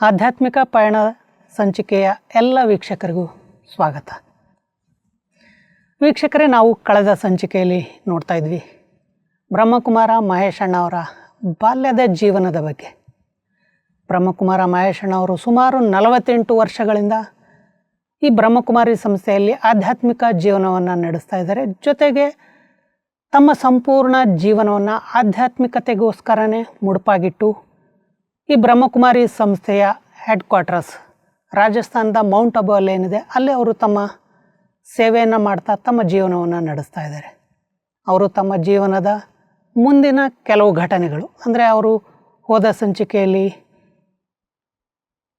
ಆಧ್ಯಾತ್ಮಿಕ ಪಯಣ ಸಂಚಿಕೆಯ ಎಲ್ಲ ವೀಕ್ಷಕರಿಗೂ ಸ್ವಾಗತ. ವೀಕ್ಷಕರೇ, ನಾವು ಕಳೆದ ಸಂಚಿಕೆಯಲ್ಲಿ ನೋಡ್ತಾ ಇದ್ವಿ ಬ್ರಹ್ಮಕುಮಾರ ಮಹೇಶಣ್ಣ ಅವರ ಬಾಲ್ಯದ ಜೀವನದ ಬಗ್ಗೆ. ಬ್ರಹ್ಮಕುಮಾರ ಮಹೇಶಣ್ಣ ಅವರು ಸುಮಾರು 48 ವರ್ಷಗಳಿಂದ ಈ ಬ್ರಹ್ಮಕುಮಾರಿ ಸಂಸ್ಥೆಯಲ್ಲಿ ಆಧ್ಯಾತ್ಮಿಕ ಜೀವನವನ್ನು ನಡೆಸ್ತಾ ಇದ್ದಾರೆ. ಜೊತೆಗೆ ತಮ್ಮ ಸಂಪೂರ್ಣ ಜೀವನವನ್ನು ಆಧ್ಯಾತ್ಮಿಕತೆಗೋಸ್ಕರನೇ ಮುಡುಪಾಗಿಟ್ಟು ಈ ಬ್ರಹ್ಮಕುಮಾರಿ ಸಂಸ್ಥೆಯ ಹೆಡ್ ಕ್ವಾರ್ಟರ್ಸ್ ರಾಜಸ್ಥಾನದ ಮೌಂಟ್ ಅಬು ಏನಿದೆ ಅಲ್ಲಿ ಅವರು ತಮ್ಮ ಸೇವೆಯನ್ನು ಮಾಡ್ತಾ ತಮ್ಮ ಜೀವನವನ್ನು ನಡೆಸ್ತಾ ಇದ್ದಾರೆ. ಅವರು ತಮ್ಮ ಜೀವನದ ಮುಂದಿನ ಕೆಲವು ಘಟನೆಗಳು ಅಂದರೆ ಅವರು ಹೋದ ಸಂಚಿಕೆಯಲ್ಲಿ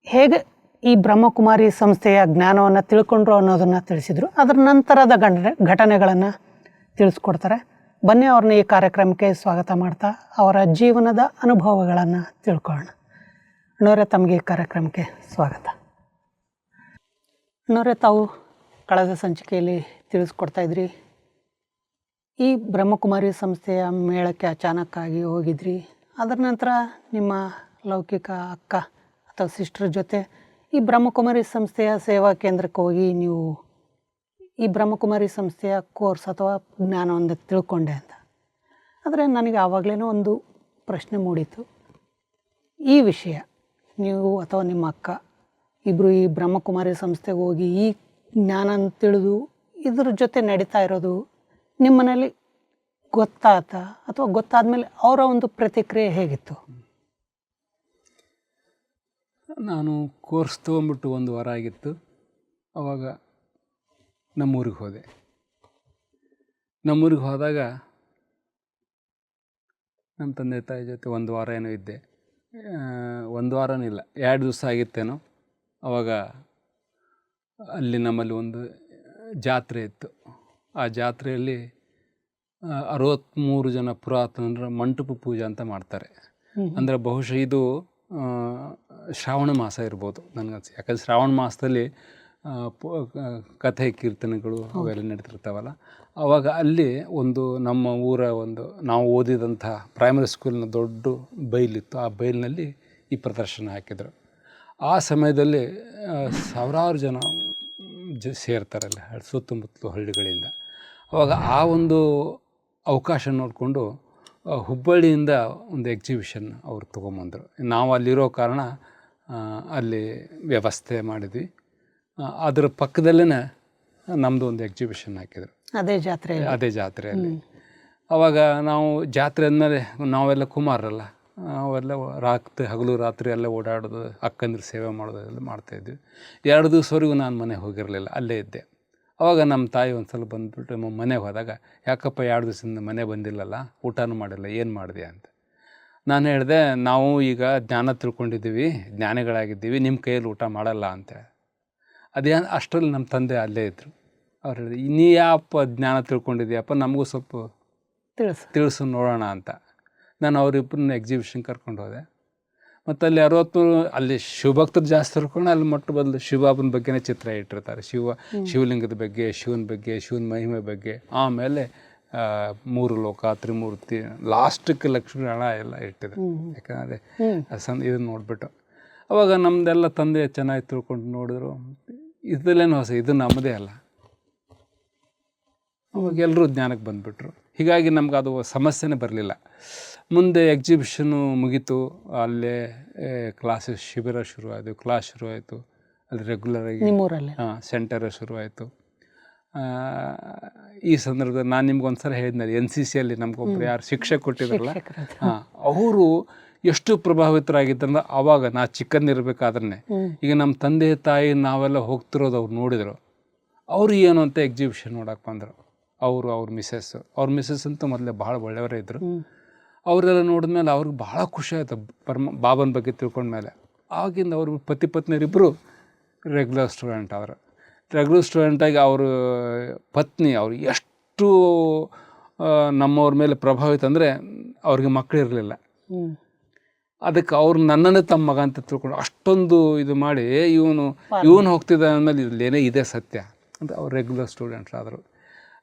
ಹೇಗೆ ಈ ಬ್ರಹ್ಮಕುಮಾರಿ ಸಂಸ್ಥೆಯ ಜ್ಞಾನವನ್ನು ತಿಳ್ಕೊಂಡ್ರು ಅನ್ನೋದನ್ನು ತಿಳಿಸಿದರು. ಅದರ ನಂತರದ ಘಟನೆಗಳನ್ನು ತಿಳಿಸ್ಕೊಡ್ತಾರೆ. ಬನ್ನಿ ಅವ್ರನ್ನ ಈ ಕಾರ್ಯಕ್ರಮಕ್ಕೆ ಸ್ವಾಗತ ಮಾಡ್ತಾ ಅವರ ಜೀವನದ ಅನುಭವಗಳನ್ನು ತಿಳ್ಕೊಳ್ಳೋಣ. ಅಣ್ಣವರೇ, ತಮಗೆ ಈ ಕಾರ್ಯಕ್ರಮಕ್ಕೆ ಸ್ವಾಗತ. ಅಣ್ಣವರೇ, ತಾವು ಕಳೆದ ಸಂಚಿಕೆಯಲ್ಲಿ ತಿಳಿಸ್ಕೊಡ್ತಾ ಇದ್ರಿ ಈ ಬ್ರಹ್ಮಕುಮಾರಿ ಸಂಸ್ಥೆಯ ಮೇಳಕ್ಕೆ ಅಚಾನಕ್ಕಾಗಿ ಹೋಗಿದ್ರಿ. ಅದರ ನಂತರ ನಿಮ್ಮ ಲೌಕಿಕ ಅಕ್ಕ ಅಥವಾ ಸಿಸ್ಟರ್ ಜೊತೆ ಈ ಬ್ರಹ್ಮಕುಮಾರಿ ಸಂಸ್ಥೆಯ ಸೇವಾ ಕೇಂದ್ರಕ್ಕೆ ಹೋಗಿ ನೀವು ಈ ಬ್ರಹ್ಮಕುಮಾರಿ ಸಂಸ್ಥೆಯ ಕೋರ್ಸ್ ಅಥವಾ ಜ್ಞಾನವನ್ನು ತಿಳ್ಕೊಂಡೆ ಅಂತ. ಆದರೆ ನನಗೆ ಆವಾಗಲೇ ಒಂದು ಪ್ರಶ್ನೆ ಮೂಡಿತು. ಈ ವಿಷಯ ನೀವು ಅಥವಾ ನಿಮ್ಮ ಅಕ್ಕ ಇಬ್ಬರು ಈ ಬ್ರಹ್ಮಕುಮಾರಿ ಸಂಸ್ಥೆಗೆ ಹೋಗಿ ಈ ಜ್ಞಾನ ತಿಳಿದು ಇದ್ರ ಜೊತೆ ನಡೀತಾ ಇರೋದು ನಿಮ್ಮ ಮನೇಲಿ ಗೊತ್ತಾತ ಅಥವಾ ಗೊತ್ತಾದಮೇಲೆ ಅವರ ಒಂದು ಪ್ರತಿಕ್ರಿಯೆ ಹೇಗಿತ್ತು? ನಾನು ಕೋರ್ಸ್ ತೊಗೊಂಬಿಟ್ಟು 1 ವಾರ ಆಗಿತ್ತು. ಆವಾಗ ನಮ್ಮೂರಿಗೆ ಹೋದೆ. ನಮ್ಮೂರಿಗೆ ಹೋದಾಗ ನಮ್ಮ ತಂದೆ ತಾಯಿ ಜೊತೆ 1 ವಾರ ಏನೋ ಇದ್ದೆ. 1 ವಾರನೂ ಇಲ್ಲ, 2 ದಿವಸ ಆಗಿತ್ತೇನೋ. ಆವಾಗ ಅಲ್ಲಿ ನಮ್ಮಲ್ಲಿ ಒಂದು ಜಾತ್ರೆ ಇತ್ತು. ಆ ಜಾತ್ರೆಯಲ್ಲಿ 63 ಜನ ಪುರಾತನರ ಮಂಟಪ ಪೂಜೆ ಅಂತ ಮಾಡ್ತಾರೆ. ಅಂದರೆ ಬಹುಶಃ ಇದು ಶ್ರಾವಣ ಮಾಸ ಇರ್ಬೋದು ನನಗನ್ಸಿ. ಯಾಕಂದರೆ ಶ್ರಾವಣ ಮಾಸದಲ್ಲಿ ಕಥೆ ಕೀರ್ತನೆಗಳು ಅವೆಲ್ಲ ನಡೀತಿರ್ತಾವಲ್ಲ. ಆವಾಗ ಅಲ್ಲಿ ಒಂದು ನಮ್ಮ ಊರ ಒಂದು ನಾವು ಓದಿದಂಥ ಪ್ರೈಮರಿ ಸ್ಕೂಲಿನ ದೊಡ್ಡ ಬೈಲಿತ್ತು. ಆ ಬೈಲಿನಲ್ಲಿ ಈ ಪ್ರದರ್ಶನ ಹಾಕಿದರು. ಆ ಸಮಯದಲ್ಲಿ ಸಾವಿರಾರು ಜನ ಸೇರ್ತಾರಲ್ಲ ಸುತ್ತಮುತ್ತಲು ಹಳ್ಳಿಗಳಿಂದ. ಆವಾಗ ಆ ಒಂದು ಅವಕಾಶ ನೋಡಿಕೊಂಡು ಹುಬ್ಬಳ್ಳಿಯಿಂದ ಒಂದು ಎಕ್ಸಿಬಿಷನ್ ಅವ್ರು ತೊಗೊಂಬಂದರು. ನಾವು ಅಲ್ಲಿರೋ ಕಾರಣ ಅಲ್ಲಿ ವ್ಯವಸ್ಥೆ ಮಾಡಿದ್ವಿ. ಅದರ ಪಕ್ಕದಲ್ಲೇ ನಮ್ಮದು ಒಂದು ಎಕ್ಸಿಬಿಷನ್ ಹಾಕಿದರು ಅದೇ ಜಾತ್ರೆಯಲ್ಲಿ. ಆವಾಗ ನಾವು ಜಾತ್ರೆ ಅಂದಮೇಲೆ ನಾವೆಲ್ಲ ಕುಮಾರರಲ್ಲ, ನಾವೆಲ್ಲ ಹಗಲು ರಾತ್ರಿ ಎಲ್ಲ ಓಡಾಡೋದು, ಅಕ್ಕಂದ್ರೆ ಸೇವೆ ಮಾಡೋದು ಎಲ್ಲ ಮಾಡ್ತಾಯಿದ್ವಿ. 2 ದಿವಸವರೆಗೂ ನಾನು ಮನೆಗೆ ಹೋಗಿರಲಿಲ್ಲ, ಅಲ್ಲೇ ಇದ್ದೆ. ಆವಾಗ ನಮ್ಮ ತಾಯಿ ಒಂದು ಸಲ ಬಂದುಬಿಟ್ಟು ಮನೆಗೆ ಹೋದಾಗ, ಯಾಕಪ್ಪ 2 ದಿವಸದಿಂದ ಮನೆ ಬಂದಿಲ್ಲಲ್ಲ, ಊಟನೂ ಮಾಡಿಲ್ಲ, ಏನು ಮಾಡಿದೆ ಅಂತ. ನಾನು ಹೇಳಿದೆ, ನಾವು ಈಗ ಜ್ಞಾನ ತಿಳ್ಕೊಂಡಿದ್ದೀವಿ, ಜ್ಞಾನಿಗಳಾಗಿದ್ದೀವಿ, ನಿಮ್ಮ ಕೈಯಲ್ಲಿ ಊಟ ಮಾಡಲ್ಲ ಅಂತ. ಅದೇನು ಅಷ್ಟರಲ್ಲಿ ನಮ್ಮ ತಂದೆ ಅಲ್ಲೇ ಇದ್ದರು. ಅವ್ರು ಹೇಳಿದೆ, ನೀ ಯಾಪ ಜ್ಞಾನ ತಿಳ್ಕೊಂಡಿದ್ದೀಯಪ್ಪ, ನಮಗೂ ಸ್ವಲ್ಪ ತಿಳಿಸು ನೋಡೋಣ ಅಂತ. ನಾನು ಅವರಿಬ್ಬರನ್ನ ಎಕ್ಸಿಬಿಷನ್ ಕರ್ಕೊಂಡು ಹೋದೆ. ಮತ್ತು ಅಲ್ಲಿ 60 ಅಲ್ಲಿ ಶಿವಭಕ್ತರು ಜಾಸ್ತಿ ಇರ್ಕೊಂಡು ಅಲ್ಲಿ ಮೊಟ್ಟ ಬದಲು ಶಿವಬಾಬನ ಬಗ್ಗೆನೇ ಚಿತ್ರ ಇಟ್ಟಿರ್ತಾರೆ. ಶಿವಲಿಂಗದ ಬಗ್ಗೆ, ಶಿವನ ಬಗ್ಗೆ, ಶಿವನ ಮಹಿಮೆ ಬಗ್ಗೆ. ಆಮೇಲೆ 3 ಲೋಕ, ತ್ರಿಮೂರ್ತಿ, ಲಾಸ್ಟಕ್ಕೆ ಲಕ್ಷ್ಮೀ ಹಣ ಎಲ್ಲ ಇಟ್ಟಿದ್ರು. ಯಾಕಂದರೆ ಇದನ್ನು ನೋಡಿಬಿಟ್ಟು ಅವಾಗ ನಮ್ಮದೆಲ್ಲ ತಂದೆ ಚೆನ್ನಾಗಿ ತಿಳ್ಕೊಂಡು ನೋಡಿದ್ರು, ಇದರಲ್ಲೇನು ಹೊಸ, ಇದು ನಮ್ಮದೇ ಅಲ್ಲ. ಅವಾಗ ಎಲ್ಲರೂ ಜ್ಞಾನಕ್ಕೆ ಬಂದುಬಿಟ್ರು. ಹೀಗಾಗಿ ನಮ್ಗೆ ಅದು ಸಮಸ್ಯೆನೇ ಬರಲಿಲ್ಲ. ಮುಂದೆ ಎಕ್ಸಿಬಿಷನ್ನು ಮುಗೀತು. ಅಲ್ಲೇ ಕ್ಲಾಸಸ್ ಶಿಬಿರ ಶುರುವಾಯಿತು, ಕ್ಲಾಸ್ ಶುರುವಾಯಿತು. ಅಲ್ಲಿ ರೆಗ್ಯುಲರಾಗಿ ಸೆಂಟರ್ ಶುರುವಾಯಿತು. ಈ ಸಂದರ್ಭದಲ್ಲಿ ನಾನು ನಿಮ್ಗೆ ಸಲ ಹೇಳಿದ್ನಲ್ಲಿ NCCಯಲ್ಲಿ ನಮಗೊಬ್ಬರು ಯಾರು ಶಿಕ್ಷೆ ಕೊಟ್ಟಿದ್ರಲ್ಲ, ಅವರು ಎಷ್ಟು ಪ್ರಭಾವಿತರಾಗಿದ್ದಂದ್ರೆ ಆವಾಗ ನಾ ಚಿಕ್ಕಂದಿರ್ಬೇಕಾದ್ರೆ ಈಗ ನಮ್ಮ ತಂದೆ ತಾಯಿ ನಾವೆಲ್ಲ ಹೋಗ್ತಿರೋದು ಅವ್ರು ನೋಡಿದರು. ಅವರು ಏನು ಅಂತ ಎಕ್ಸಿಬಿಷನ್ ನೋಡೋಕೆ ಬಂದರು. ಅವ್ರ ಮಿಸ್ಸಸ್ ಅಂತೂ ಮೊದಲೇ ಭಾಳ ಒಳ್ಳೆಯವರೇ ಇದ್ದರು. ಅವರೆಲ್ಲ ನೋಡಿದ್ಮೇಲೆ ಅವ್ರಿಗೆ ಭಾಳ ಖುಷಿ ಆಯಿತು ಬಾಬನ ಬಗ್ಗೆ ತಿಳ್ಕೊಂಡ್ಮೇಲೆ. ಆಗಿಂದ ಅವರು ಪತಿ ಪತ್ನಿಯರಿಬ್ಬರು ರೆಗ್ಯುಲರ್ ಸ್ಟೂಡೆಂಟ್. ಅವರು ರೆಗ್ಯುಲರ್ ಸ್ಟೂಡೆಂಟಾಗಿ ಅವರು ಪತ್ನಿ ಅವರು ಎಷ್ಟು ನಮ್ಮವ್ರ ಮೇಲೆ ಪ್ರಭಾವಿತ ಅಂದರೆ ಅವ್ರಿಗೆ ಮಕ್ಕಳಿರಲಿಲ್ಲ. ಅದಕ್ಕೆ ಅವ್ರು ನನ್ನನ್ನೇ ತಮ್ಮ ಮಗ ಅಂತ ತಿಳ್ಕೊಂಡು ಅಷ್ಟೊಂದು ಇದು ಮಾಡಿ ಇವನು ಹೋಗ್ತಿದ್ದ ಅಂದಮೇಲೆ ಇಲ್ಲೇನೇ ಇದೆ ಸತ್ಯ ಅಂತ ಅವ್ರು ರೆಗ್ಯುಲರ್ ಸ್ಟೂಡೆಂಟ್ಸ್ ಆದರು.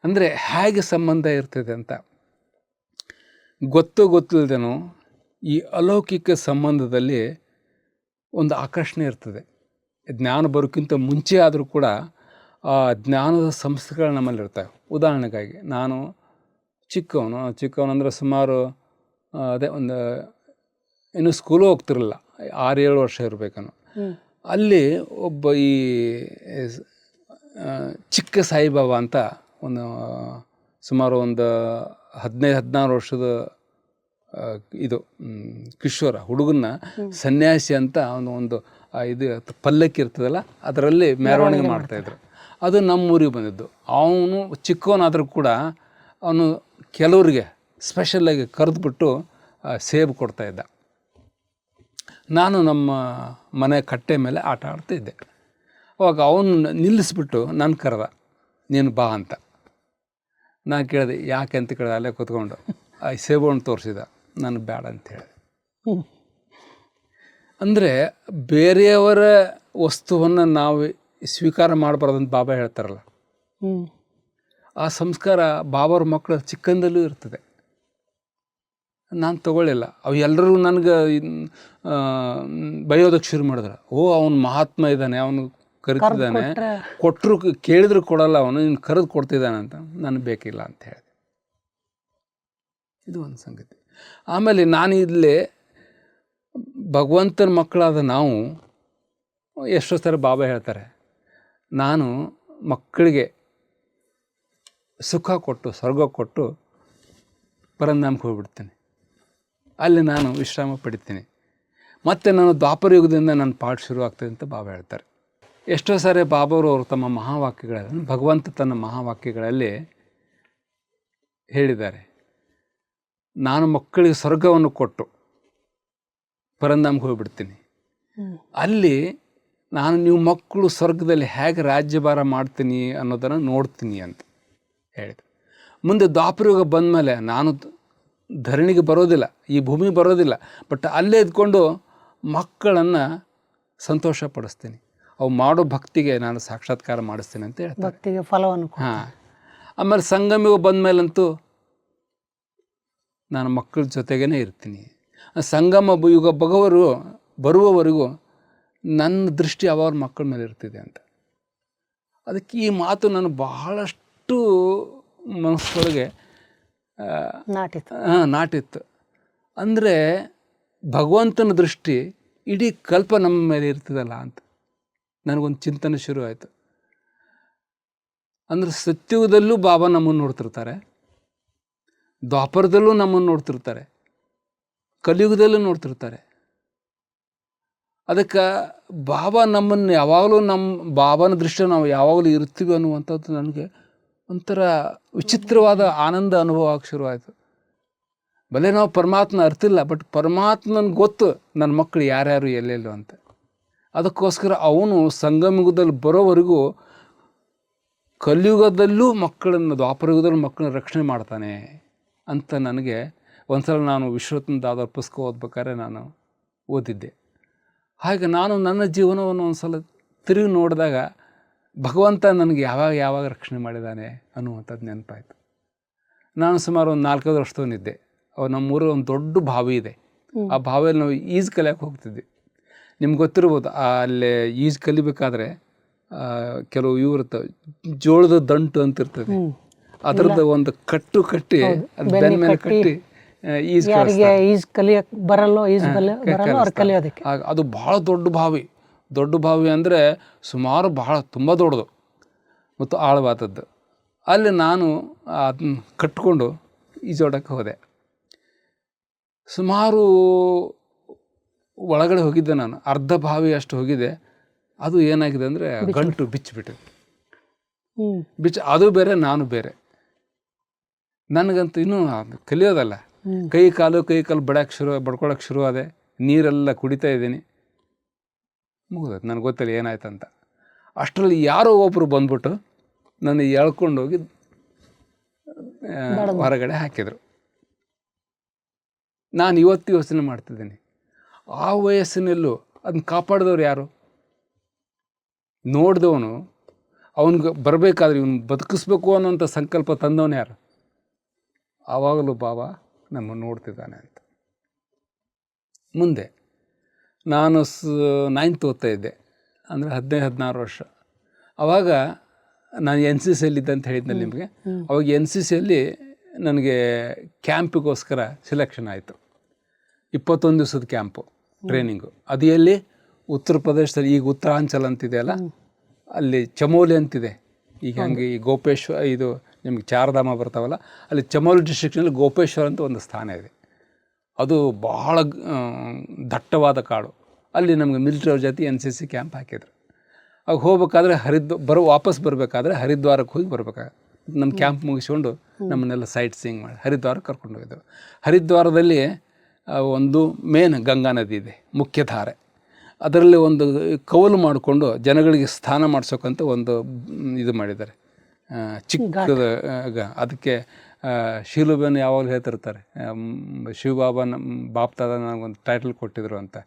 ಅಂದರೆ ಹೇಗೆ ಸಂಬಂಧ ಇರ್ತದೆ ಅಂತ ಗೊತ್ತಿಲ್ಲದೇನೋ ಈ ಅಲೌಕಿಕ ಸಂಬಂಧದಲ್ಲಿ ಒಂದು ಆಕರ್ಷಣೆ ಇರ್ತದೆ. ಜ್ಞಾನ ಬರೋಕ್ಕಿಂತ ಮುಂಚೆ ಆದರೂ ಕೂಡ ಆ ಜ್ಞಾನದ ಸಂಸ್ಥೆಗಳು ನಮ್ಮಲ್ಲಿರ್ತವೆ. ಉದಾಹರಣೆಗಾಗಿ ನಾನು ಚಿಕ್ಕವನಂದ್ರೆ ಸುಮಾರು ಅದೇ ಒಂದು ಇನ್ನು ಸ್ಕೂಲು ಹೋಗ್ತಿರಲಿಲ್ಲ, 6-7 ವರ್ಷ ಇರಬೇಕನ್ನು. ಅಲ್ಲಿ ಒಬ್ಬ ಈ ಚಿಕ್ಕ ಸಾಯಿಬಾಬಾ ಅಂತ ಒಂದು ಸುಮಾರು ಒಂದು 15-16 ವರ್ಷದ ಇದು ಕಿಶೋರ ಹುಡುಗನ್ನ ಸನ್ಯಾಸಿ ಅಂತ ಒಂದು ಇದು ಪಲ್ಲಕ್ಕಿ ಇರ್ತದಲ್ಲ, ಅದರಲ್ಲಿ ಮೆರವಣಿಗೆ ಮಾಡ್ತಾಯಿದ್ರು. ಅದು ನಮ್ಮೂರಿಗೆ ಬಂದಿದ್ದು. ಅವನು ಚಿಕ್ಕವನಾದರೂ ಕೂಡ ಅವನು ಕೆಲವರಿಗೆ ಸ್ಪೆಷಲಾಗಿ ಕರೆದುಬಿಟ್ಟು ಸೇಬು ಕೊಡ್ತಾಯಿದ್ದ. ನಾನು ನಮ್ಮ ಮನೆ ಕಟ್ಟೆ ಮೇಲೆ ಆಟ ಆಡ್ತಿದ್ದೆ. ಅವಾಗ ಅವನು ನಿಲ್ಲಿಸ್ಬಿಟ್ಟು ನನ್ನ ಕರೆದ, ನೀನು ಬಾ ಅಂತ. ನಾನು ಕೇಳಿದೆ, ಯಾಕೆ ಅಂತ ಕೇಳಿದೆ. ಅಲ್ಲೇ ಕೂತ್ಕೊಂಡು ಆ ಸೇಬುವನ್ನು ತೋರಿಸಿದ. ನಾನು ಬೇಡ ಅಂತ ಹೇಳಿದೆ. ಅಂದರೆ ಬೇರೆಯವರ ವಸ್ತುವನ್ನು ನಾವು ಸ್ವೀಕಾರ ಮಾಡಬಾರ್ದಂತ ಬಾಬಾ ಹೇಳ್ತಾರಲ್ಲ, ಆ ಸಂಸ್ಕಾರ ಬಾಬಾವ್ರ ಮಕ್ಕಳ ಚಿಕ್ಕಂದಲ್ಲೂ ಇರ್ತದೆ. ನಾನು ತಗೊಳ್ಳಿಲ್ಲ. ಅವು ಎಲ್ಲರೂ ನನಗೆ ಬೈಯೋದಕ್ಕೆ ಶುರು ಮಾಡಿದ್ರು. ಅವನು ಮಹಾತ್ಮ ಇದ್ದಾನೆ, ಅವನು ಕರಿತಿದ್ದಾನೆ, ಕೊಟ್ಟರು ಕೇಳಿದ್ರು ಕೊಡಲ್ಲ, ಅವನು ಇನ್ನು ಕರೆದು ಕೊಡ್ತಿದ್ದಾನೆ ಅಂತ. ನನಗೆ ಬೇಕಿಲ್ಲ ಅಂತ ಹೇಳಿದೆ. ಇದು ಒಂದು ಸಂಗತಿ. ಆಮೇಲೆ ನಾನು ಇಲ್ಲೇ ಭಗವಂತನ ಮಕ್ಕಳಾದ ನಾವು ಎಷ್ಟೋ ಸರಿ ಬಾಬಾ ಹೇಳ್ತಾರೆ, ನಾನು ಮಕ್ಕಳಿಗೆ ಸುಖ ಕೊಟ್ಟು ಸ್ವರ್ಗ ಕೊಟ್ಟು ಪರಂಧಾಮಕ್ಕೆ ಹೋಗ್ಬಿಡ್ತೀನಿ, ಅಲ್ಲಿ ನಾನು ವಿಶ್ರಾಮ ಪಡಿತೀನಿ, ಮತ್ತು ನಾನು ದ್ವಾಪರ ಯುಗದಿಂದ ನನ್ನ ಪಾಠ ಶುರು ಆಗ್ತದೆ ಅಂತ ಬಾಬಾ ಹೇಳ್ತಾರೆ. ಎಷ್ಟೋ ಸಾರಿ ಬಾಬಾವರು ತಮ್ಮ ಮಹಾವಾಕ್ಯಗಳಲ್ಲಿ, ಭಗವಂತ ತನ್ನ ಮಹಾವಾಕ್ಯಗಳಲ್ಲಿ ಹೇಳಿದ್ದಾರೆ, ನಾನು ಮಕ್ಕಳಿಗೆ ಸ್ವರ್ಗವನ್ನು ಕೊಟ್ಟು ಪರಂಧಾಮಕ್ಕೆ ಹೋಗಿಬಿಡ್ತೀನಿ, ಅಲ್ಲಿ ನಾನು ನೀವು ಮಕ್ಕಳು ಸ್ವರ್ಗದಲ್ಲಿ ಹೇಗೆ ರಾಜ್ಯಭಾರ ಮಾಡ್ತೀನಿ ಅನ್ನೋದನ್ನು ನೋಡ್ತೀನಿ ಅಂತ ಹೇಳಿದರು. ಮುಂದೆ ದ್ವಾಪರಯುಗ ಬಂದಮೇಲೆ ನಾನು ಧರಣಿಗೆ ಬರೋದಿಲ್ಲ, ಈ ಭೂಮಿ ಬರೋದಿಲ್ಲ, ಬಟ್ ಅಲ್ಲೇ ಇದ್ಕೊಂಡು ಮಕ್ಕಳನ್ನು ಸಂತೋಷ ಪಡಿಸ್ತೀನಿ, ಅವು ಮಾಡೋ ಭಕ್ತಿಗೆ ನಾನು ಸಾಕ್ಷಾತ್ಕಾರ ಮಾಡಿಸ್ತೀನಿ ಅಂತ ಹೇಳ್ತಾರೆ. ಭಕ್ತಿಗೆ ಫಲವನ್ನು. ಆಮೇಲೆ ಸಂಗಮಿಗ ಬಂದಮೇಲಂತೂ ನಾನು ಮಕ್ಕಳ ಜೊತೆಗೇ ಇರ್ತೀನಿ. ಸಂಗಮ ಯುಗ ಬರುವವರೆಗೂ ನನ್ನ ದೃಷ್ಟಿ ಅವ್ರ ಮಕ್ಕಳ ಮೇಲೆ ಇರ್ತಿದೆ ಅಂತ. ಅದಕ್ಕೆ ಈ ಮಾತು ನಾನು ಬಹಳಷ್ಟು ಮನಸ್ಸೊಳಗೆ ನಾಟಿತ್ತು. ಅಂದರೆ ಭಗವಂತನ ದೃಷ್ಟಿ ಇಡೀ ಕಲ್ಪ ನಮ್ಮ ಮೇಲೆ ಇರ್ತದಲ್ಲ ಅಂತ ನನಗೊಂದು ಚಿಂತನೆ ಶುರು ಆಯಿತು. ಅಂದರೆ ಸತ್ಯುಗದಲ್ಲೂ ಬಾಬಾ ನಮ್ಮನ್ನು ನೋಡ್ತಿರ್ತಾರೆ, ದ್ವಾಪರದಲ್ಲೂ ನಮ್ಮನ್ನು ನೋಡ್ತಿರ್ತಾರೆ, ಕಲಿಯುಗದಲ್ಲೂ ನೋಡ್ತಿರ್ತಾರೆ. ಅದಕ್ಕೆ ಬಾಬಾ ನಮ್ಮನ್ನು ಯಾವಾಗಲೂ ಬಾಬಾನ ದೃಷ್ಟಿ ನಾವು ಯಾವಾಗಲೂ ಇರ್ತೀವಿ ಅನ್ನುವಂಥದ್ದು ನನಗೆ ಒಂಥರ ವಿಚಿತ್ರವಾದ ಆನಂದ ಅನುಭವ ಆಗಿ ಶುರುವಾಯಿತು. ಭಲೆ ನಾವು ಪರಮಾತ್ಮ ಅರ್ತಿಲ್ಲ, ಬಟ್ ಪರಮಾತ್ಮನ ಗೊತ್ತು ನನ್ನ ಮಕ್ಕಳು ಯಾರ್ಯಾರು ಎಲ್ಲೆಲ್ಲೋ ಅಂತ. ಅದಕ್ಕೋಸ್ಕರ ಅವನು ಸಂಗಮಯುಗದಲ್ಲಿ ಬರೋವರೆಗೂ ಕಲಿಯುಗದಲ್ಲೂ ಮಕ್ಕಳನ್ನು, ದ್ವಾಪರಯುಗದಲ್ಲೂ ಮಕ್ಕಳನ್ನ ರಕ್ಷಣೆ ಮಾಡ್ತಾನೆ ಅಂತ ನನಗೆ ಒಂದ್ಸಲ ನಾನು ವಿಶ್ವರತ್ನ ದಾದರ್ ಪುಸ್ತಕ ಓದ್ಬೇಕಾದ್ರೆ ನಾನು ಓದಿದ್ದೆ. ಹಾಗೆ ನಾನು ನನ್ನ ಜೀವನವನ್ನು ಒಂದು ಸಲ ತಿರುಗಿ ನೋಡಿದಾಗ ಭಗವಂತ ನನಗೆ ಯಾವಾಗ ರಕ್ಷಣೆ ಮಾಡಿದ್ದಾನೆ ಅನ್ನುವಂಥದ್ದು ನೆನಪಾಯಿತು. ನಾನು ಸುಮಾರು ಒಂದು 4-5 ವರ್ಷದವನಿದ್ದೆ. ನಮ್ಮೂರಲ್ಲಿ ಒಂದು ದೊಡ್ಡ ಬಾವಿ ಇದೆ. ಆ ಬಾವಿಯಲ್ಲಿ ನಾವು ಈಜು ಕಲಿಯೋಕೆ ಹೋಗ್ತಿದ್ವಿ. ನಿಮ್ಗೆ ಗೊತ್ತಿರ್ಬೋದು, ಅಲ್ಲೇ ಈಜು ಕಲಿಬೇಕಾದ್ರೆ ಕೆಲವು ಇರ್ತವೆ, ಜೋಳದ ದಂಟು ಅಂತ ಇರ್ತದೆ, ಅದರದ್ದು ಒಂದು ಕಟ್ಟಿ ಅದು ಬೆನ್ನ ಮೇಲೆ ಕಟ್ಟಿ ಈಜು ಅದು ಭಾಳ ದೊಡ್ಡ ಬಾವಿ ಅಂದರೆ ಸುಮಾರು ತುಂಬ ದೊಡ್ಡದು ಮತ್ತು ಆಳವಾದದ್ದು. ಅಲ್ಲಿ ನಾನು ಅದನ್ನ ಕಟ್ಕೊಂಡು ಈಜೋಡಕ್ಕೆ ಹೋದೆ. ಸುಮಾರು ಒಳಗಡೆ ಹೋಗಿದ್ದೆ ನಾನು, ಅರ್ಧ ಬಾವಿ ಅಷ್ಟು ಹೋಗಿದ್ದೆ. ಅದು ಏನಾಗಿದೆ ಅಂದರೆ ಗಂಟು ಬಿಚ್ಚಿಬಿಟ್ಟಿದೆ. ಅದು ಬೇರೆ, ನಾನು ಬೇರೆ. ನನಗಂತೂ ಇನ್ನೂ ಕಲಿಯೋದಲ್ಲ, ಕೈ ಕಾಲು ಬಡ್ಕೊಳಕ್ಕೆ ಶುರು ಆದೆ. ನೀರೆಲ್ಲ ಕುಡಿತಾ ಇದ್ದೀನಿ. ಮುಗಿದೋದು, ನನಗೆ ಗೊತ್ತಿಲ್ಲ ಏನಾಯ್ತಂತ. ಅಷ್ಟರಲ್ಲಿ ಯಾರೋ ಒಬ್ಬರು ಬಂದ್ಬಿಟ್ಟು ನನ್ನ ಎಳ್ಕೊಂಡೋಗಿ ಹೊರಗಡೆ ಹಾಕಿದರು. ನಾನು ಇವತ್ತು ಯೋಚನೆ ಮಾಡ್ತಿದ್ದೀನಿ, ಆ ವಯಸ್ಸಿನಲ್ಲೂ ಅದನ್ನ ಕಾಪಾಡಿದವ್ರು ಯಾರು? ನೋಡಿದವನು, ಅವನಿಗೆ ಬರಬೇಕಾದ್ರೆ ಇವನು ಬದುಕಿಸ್ಬೇಕು ಅನ್ನೋಂಥ ಸಂಕಲ್ಪ ತಂದವನು ಯಾರು? ಆವಾಗಲೂ ಬಾಬಾ ನಮ್ಮನ್ನು ನೋಡ್ತಿದ್ದಾನೆ ಅಂತ. ಮುಂದೆ ನಾನು 9th ಓದ್ತಾ ಇದ್ದೆ, ಅಂದರೆ 15-16 ವರ್ಷ. ಆವಾಗ ನಾನು ಎನ್ ಸಿ ಸಿಯಲ್ಲಿದ್ದೆ ಅಂತ ಹೇಳಿದ್ನಲ್ಲಿ ನಿಮಗೆ. ಅವಾಗ ಎನ್ ಸಿ ಸಿಯಲ್ಲಿ ನನಗೆ ಕ್ಯಾಂಪಿಗೋಸ್ಕರ ಸೆಲೆಕ್ಷನ್ ಆಯಿತು. 21 ದಿವಸದ ಕ್ಯಾಂಪು ಟ್ರೈನಿಂಗು. ಅದು ಎಲ್ಲಿ? ಉತ್ತರ ಪ್ರದೇಶದಲ್ಲಿ, ಈಗ ಉತ್ತರಾಂಚಲ್ ಅಂತಿದೆಯಲ್ಲ, ಅಲ್ಲಿ ಚಮೋಲಿ ಅಂತಿದೆ. ಈಗ ಹಂಗೆ ಈ ಗೋಪೇಶ್ವರ, ಇದು ನಿಮ್ಗೆ ಚಾರಧಾಮ ಬರ್ತಾವಲ್ಲ, ಅಲ್ಲಿ ಚಮೋಲಿ ಡಿಸ್ಟ್ರಿಕ್ಟ್ನಲ್ಲಿ ಗೋಪೇಶ್ವರ ಅಂತ ಒಂದು ಸ್ಥಾನ ಇದೆ. ಅದು ಬಹಳ ದಟ್ಟವಾದ ಕಾಡು. ಅಲ್ಲಿ ನಮಗೆ ಮಿಲಿಟ್ರಿ ಅವ್ರ ಜೊತೆ ಎನ್ ಸಿ ಸಿ ಕ್ಯಾಂಪ್ ಹಾಕಿದ್ರು. ಆಗ ಹೋಗ್ಬೇಕಾದ್ರೆ ವಾಪಸ್ ಬರಬೇಕಾದ್ರೆ ಹರಿದ್ವಾರಕ್ಕೆ ಹೋಗಿ ಬರ್ಬೇಕಾಗ ನಮ್ಮ ಕ್ಯಾಂಪ್ ಮುಗಿಸ್ಕೊಂಡು ನಮ್ಮನ್ನೆಲ್ಲ ಸೈಟ್ ಸೀಯಿಂಗ್ ಮಾಡಿ ಹರಿದ್ವಾರಕ್ಕೆ ಕರ್ಕೊಂಡು ಹೋಗಿದ್ದೆವು. ಹರಿದ್ವಾರದಲ್ಲಿ ಒಂದು ಮೇನ್ ಗಂಗಾ ನದಿ ಇದೆ, ಮುಖ್ಯ ಧಾರೆ. ಅದರಲ್ಲಿ ಒಂದು ಕವಲು ಮಾಡಿಕೊಂಡು ಜನಗಳಿಗೆ ಸ್ನಾನ ಮಾಡಿಸೋಕ್ಕಂತ ಒಂದು ಇದು ಮಾಡಿದ್ದಾರೆ, ಚಿಕ್ಕದ. ಅದಕ್ಕೆ ಶೀಲುಬೆನ್ ಯಾವಾಗಲೂ ಹೇಳ್ತಿರ್ತಾರೆ, ಶಿವಬಾಬಾ ಬಾಪ್ತಾದ ನನಗೊಂದು ಟೈಟಲ್ ಕೊಟ್ಟಿದ್ರು ಅಂತ,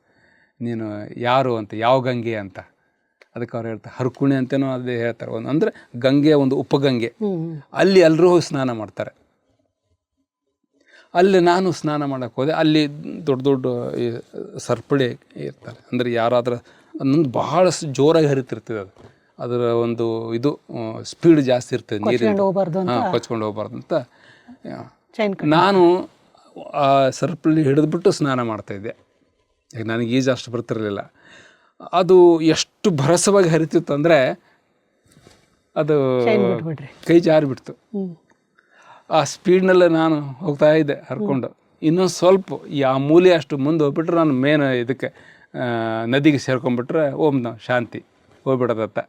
ನೀನು ಯಾರು ಅಂತ, ಯಾವ ಗಂಗೆ ಅಂತ. ಅದಕ್ಕೆ ಅವ್ರು ಹೇಳ್ತಾರೆ ಹರ್ಕುಣಿ ಅಂತೇನೋ ಅದೇ ಹೇಳ್ತಾರೆ. ಒಂದು ಅಂದರೆ ಗಂಗೆ, ಒಂದು ಉಪಗಂಗೆ. ಅಲ್ಲಿ ಎಲ್ಲರೂ ಹೋಗಿ ಸ್ನಾನ ಮಾಡ್ತಾರೆ. ಅಲ್ಲಿ ನಾನು ಸ್ನಾನ ಮಾಡೋಕ್ಕೆ ಹೋದೆ. ಅಲ್ಲಿ ದೊಡ್ಡ ದೊಡ್ಡ ಸರ್ಪಳಿ ಇರ್ತಾರೆ. ಅಂದರೆ ಯಾರಾದರೂ ಅದೊಂದು ಭಾಳ ಜೋರಾಗಿ ಹರಿತಿರ್ತದೆ. ಅದು ಅದರ ಒಂದು ಇದು ಸ್ಪೀಡ್ ಜಾಸ್ತಿ ಇರ್ತದೆ, ನೀರಿನ ಕೊಚ್ಕೊಂಡು ಹೋಗ್ಬಾರ್ದು ಅಂತ. ನಾನು ಆ ಸರ್ಪಳಿ ಹಿಡಿದ್ಬಿಟ್ಟು ಸ್ನಾನ ಮಾಡ್ತಾಯಿದ್ದೆ. ಈಗ ನನಗೆ ಈಜು ಅಷ್ಟು ಬರ್ತಿರಲಿಲ್ಲ. ಅದು ಎಷ್ಟು ಭರಸವಾಗಿ ಹರಿತಿತ್ತು ಅಂದರೆ ಅದು ಕೈ ಜಾರಿಬಿಡ್ತು. ಆ ಸ್ಪೀಡ್ನಲ್ಲೇ ನಾನು ಹೋಗ್ತಾ ಇದ್ದೆ ಹರ್ಕೊಂಡು. ಇನ್ನೊಂದು ಸ್ವಲ್ಪ ಆ ಮೂಲೆ ಅಷ್ಟು ಮುಂದೆ ಹೋಗ್ಬಿಟ್ರೆ ನಾನು ಮೇನ್ ಇದಕ್ಕೆ ನದಿಗೆ ಸೇರ್ಕೊಂಡ್ಬಿಟ್ರೆ ನಾವು ಶಾಂತಿ ಹೋಗ್ಬಿಡೋದತ್ತ.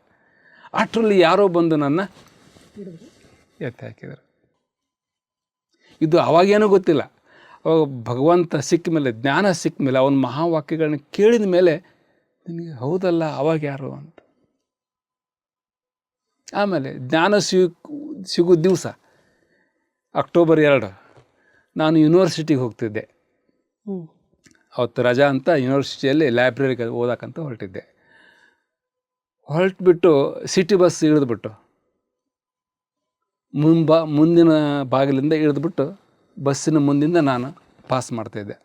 ಅಷ್ಟರಲ್ಲಿ ಯಾರೋ ಬಂದು ನನ್ನ ಎತ್ತಿ ಹಾಕಿದರು. ಇದು ಅವಾಗೇನೂ ಗೊತ್ತಿಲ್ಲ. ಅವಾಗ ಭಗವಂತ ಸಿಕ್ಕ ಮೇಲೆ, ಜ್ಞಾನ ಸಿಕ್ಕ ಮೇಲೆ, ಅವನ ಮಹಾವಾಕ್ಯಗಳನ್ನ ಕೇಳಿದ ಮೇಲೆ ನನಗೆ ಹೌದಲ್ಲ ಅವಾಗ ಯಾರು ಅಂತ. ಆಮೇಲೆ ಜ್ಞಾನ ಸಿಗೋ ದಿವಸ ಅಕ್ಟೋಬರ್ 2 ನಾನು ಯೂನಿವರ್ಸಿಟಿಗೆ ಹೋಗ್ತಿದ್ದೆ. ಅವತ್ತು ರಜಾ ಅಂತ ಯೂನಿವರ್ಸಿಟಿಯಲ್ಲಿ ಲೈಬ್ರರಿಗೆ ಓದಕ್ಕಂತ ಹೊರಟಿದ್ದೆ. ಹೊರಟುಬಿಟ್ಟು ಸಿಟಿ ಬಸ್ ಇಳಿದ್ಬಿಟ್ಟು ಮುಂದಿನ ಬಾಗಿಲಿಂದ ಇಳಿದ್ಬಿಟ್ಟು ಬಸ್ಸಿನ ಮುಂದಿಂದ ನಾನು ಪಾಸ್ ಮಾಡ್ತಾಯಿದ್ದೆ.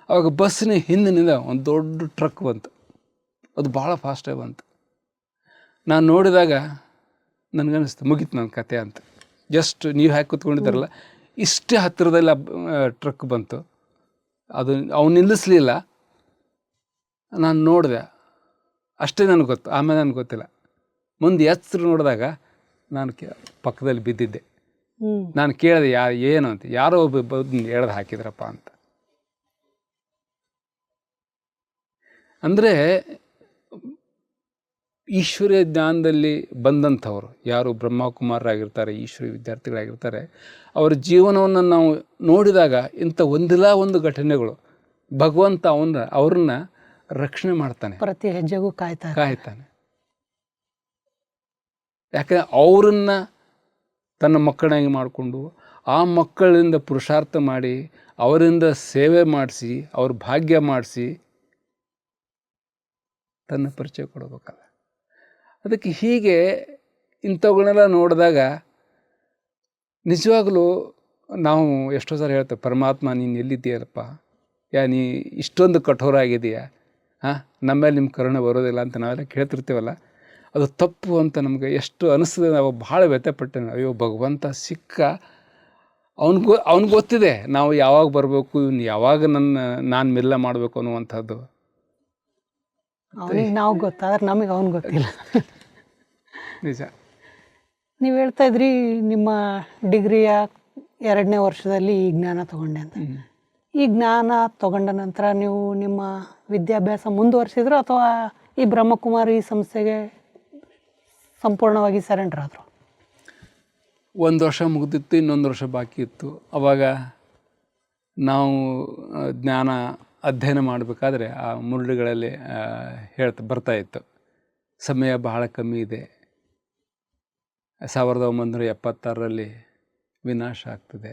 ಆವಾಗ ಬಸ್ಸಿನ ಹಿಂದಿನಿಂದ ಒಂದು ದೊಡ್ಡ ಟ್ರಕ್ ಬಂತು. ಅದು ಭಾಳ ಫಾಸ್ಟಾಗಿ ಬಂತು. ನಾನು ನೋಡಿದಾಗ ನನಗನ್ನಿಸ್ತು ಮುಗೀತು ನನ್ನ ಕತೆ ಅಂತ. ಜಸ್ಟ್ ನೀವು ಹಾಕಿ ಕೂತ್ಕೊಂಡಿದ್ದಾರಲ್ಲ, ಇಷ್ಟೇ ಹತ್ತಿರದಲ್ಲಿ ಟ್ರಕ್ ಬಂತು. ಅದು ಅವ್ನು ನಿಲ್ಲಿಸಲಿಲ್ಲ. ನಾನು ನೋಡಿದೆ, ಅಷ್ಟೇ ನನಗೆ ಗೊತ್ತು. ಆಮೇಲೆ ನನಗೆ ಗೊತ್ತಿಲ್ಲ. ಮುಂದೆ ಎಚ್ಚರ ನೋಡಿದಾಗ ನಾನು ಪಕ್ಕದಲ್ಲಿ ಬಿದ್ದಿದ್ದೆ. ನಾನು ಕೇಳಿದೆ ಏನು ಅಂತ. ಯಾರೋ ಒಬ್ಬ ಎಳೆದು ಹಾಕಿದ್ರಪ್ಪ ಅಂತ. ಅಂದರೆ ಈಶ್ವರ್ಯ ಜ್ಞಾನದಲ್ಲಿ ಬಂದಂಥವ್ರು ಯಾರು ಬ್ರಹ್ಮಕುಮಾರರಾಗಿರ್ತಾರೆ, ಈಶ್ವರ್ಯ ವಿದ್ಯಾರ್ಥಿಗಳಾಗಿರ್ತಾರೆ, ಅವರ ಜೀವನವನ್ನು ನಾವು ನೋಡಿದಾಗ ಇಂಥ ಒಂದಿಲ್ಲ ಒಂದು ಘಟನೆಗಳು ಭಗವಂತ ಅವ್ರನ್ನ ರಕ್ಷಣೆ ಮಾಡ್ತಾನೆ. ಪ್ರತಿ ಹೆಜ್ಜೆಗೂ ಕಾಯ್ತಾನೆ. ಯಾಕಂದರೆ ಅವರನ್ನು ತನ್ನ ಮಕ್ಕಳಾಗಿ ಮಾಡಿಕೊಂಡು ಆ ಮಕ್ಕಳಿಂದ ಪುರುಷಾರ್ಥ ಮಾಡಿ ಅವರಿಂದ ಸೇವೆ ಮಾಡಿಸಿ ಅವ್ರ ಭಾಗ್ಯ ಮಾಡಿಸಿ ತನ್ನ ಪರಿಚಯ ಕೊಡಬೇಕಲ್ಲ. ಅದಕ್ಕೆ ಹೀಗೆ ಇಂಥವುಗಳನ್ನೆಲ್ಲ ನೋಡಿದಾಗ ನಿಜವಾಗಲೂ ನಾವು ಎಷ್ಟೋ ಸಾರಿ ಹೇಳ್ತೇವೆ, ಪರಮಾತ್ಮ ನೀನು ಎಲ್ಲಿದ್ದೀಯಲ್ಲಪ್ಪ, ನೀ ಇಷ್ಟೊಂದು ಕಠೋರ ಆಗಿದೆಯಾ, ನಮ್ಮೇಲೆ ನಿಮ್ಮ ಕರುಣೆ ಬರೋದಿಲ್ಲ ಅಂತ ನಾವೆಲ್ಲ ಕೇಳ್ತಿರ್ತೀವಲ್ಲ. ಅದು ತಪ್ಪು ಅಂತ ನಮಗೆ ಎಷ್ಟು ಅನಿಸ್ತದೆ. ನಾವು ಭಾಳ ವ್ಯಥೆಪಟ್ಟೆ. ಅಯ್ಯೋ ಭಗವಂತ ಸಿಕ್ಕ, ಅವ್ನಿಗೆ ಗೊತ್ತಿದೆ ನಾವು ಯಾವಾಗ ಬರಬೇಕು, ಇವ್ನು ಯಾವಾಗ ನಾನು ಮಿಲ್ಲ ಮಾಡಬೇಕು ಅನ್ನುವಂಥದ್ದು. ನಾವು ಗೊತ್ತಾದ್ರೆ ನಮಗೆ ಅವ್ನು ಗೊತ್ತಿಲ್ಲ. ನಿಜ. ನೀವು ಹೇಳ್ತಾ ಇದ್ರಿ ನಿಮ್ಮ ಡಿಗ್ರಿಯ 2ನೇ ವರ್ಷದಲ್ಲಿ ಈ ಜ್ಞಾನ ತಗೊಂಡೆ ಅಂತ. ಈ ಜ್ಞಾನ ತಗೊಂಡ ನಂತರ ನೀವು ನಿಮ್ಮ ವಿದ್ಯಾಭ್ಯಾಸ ಮುಂದುವರಿಸಿದ್ರು ಅಥವಾ ಈ ಬ್ರಹ್ಮಕುಮಾರಿ ಸಂಸ್ಥೆಗೆ ಸಂಪೂರ್ಣವಾಗಿ ಸರೆಂಡರ್ ಆದರು? 1 ವರ್ಷ ಮುಗಿದಿತ್ತು, ಇನ್ನೊಂದು ವರ್ಷ ಬಾಕಿ ಇತ್ತು. ಆವಾಗ ನಾವು ಜ್ಞಾನ ಅಧ್ಯಯನ ಮಾಡಬೇಕಾದ್ರೆ ಆ ಮುರುಳಿಗಳಲ್ಲಿ ಬರ್ತಾಯಿತ್ತು, ಸಮಯ ಬಹಳ ಕಮ್ಮಿ ಇದೆ, 1976ರಲ್ಲಿ ವಿನಾಶ ಆಗ್ತದೆ,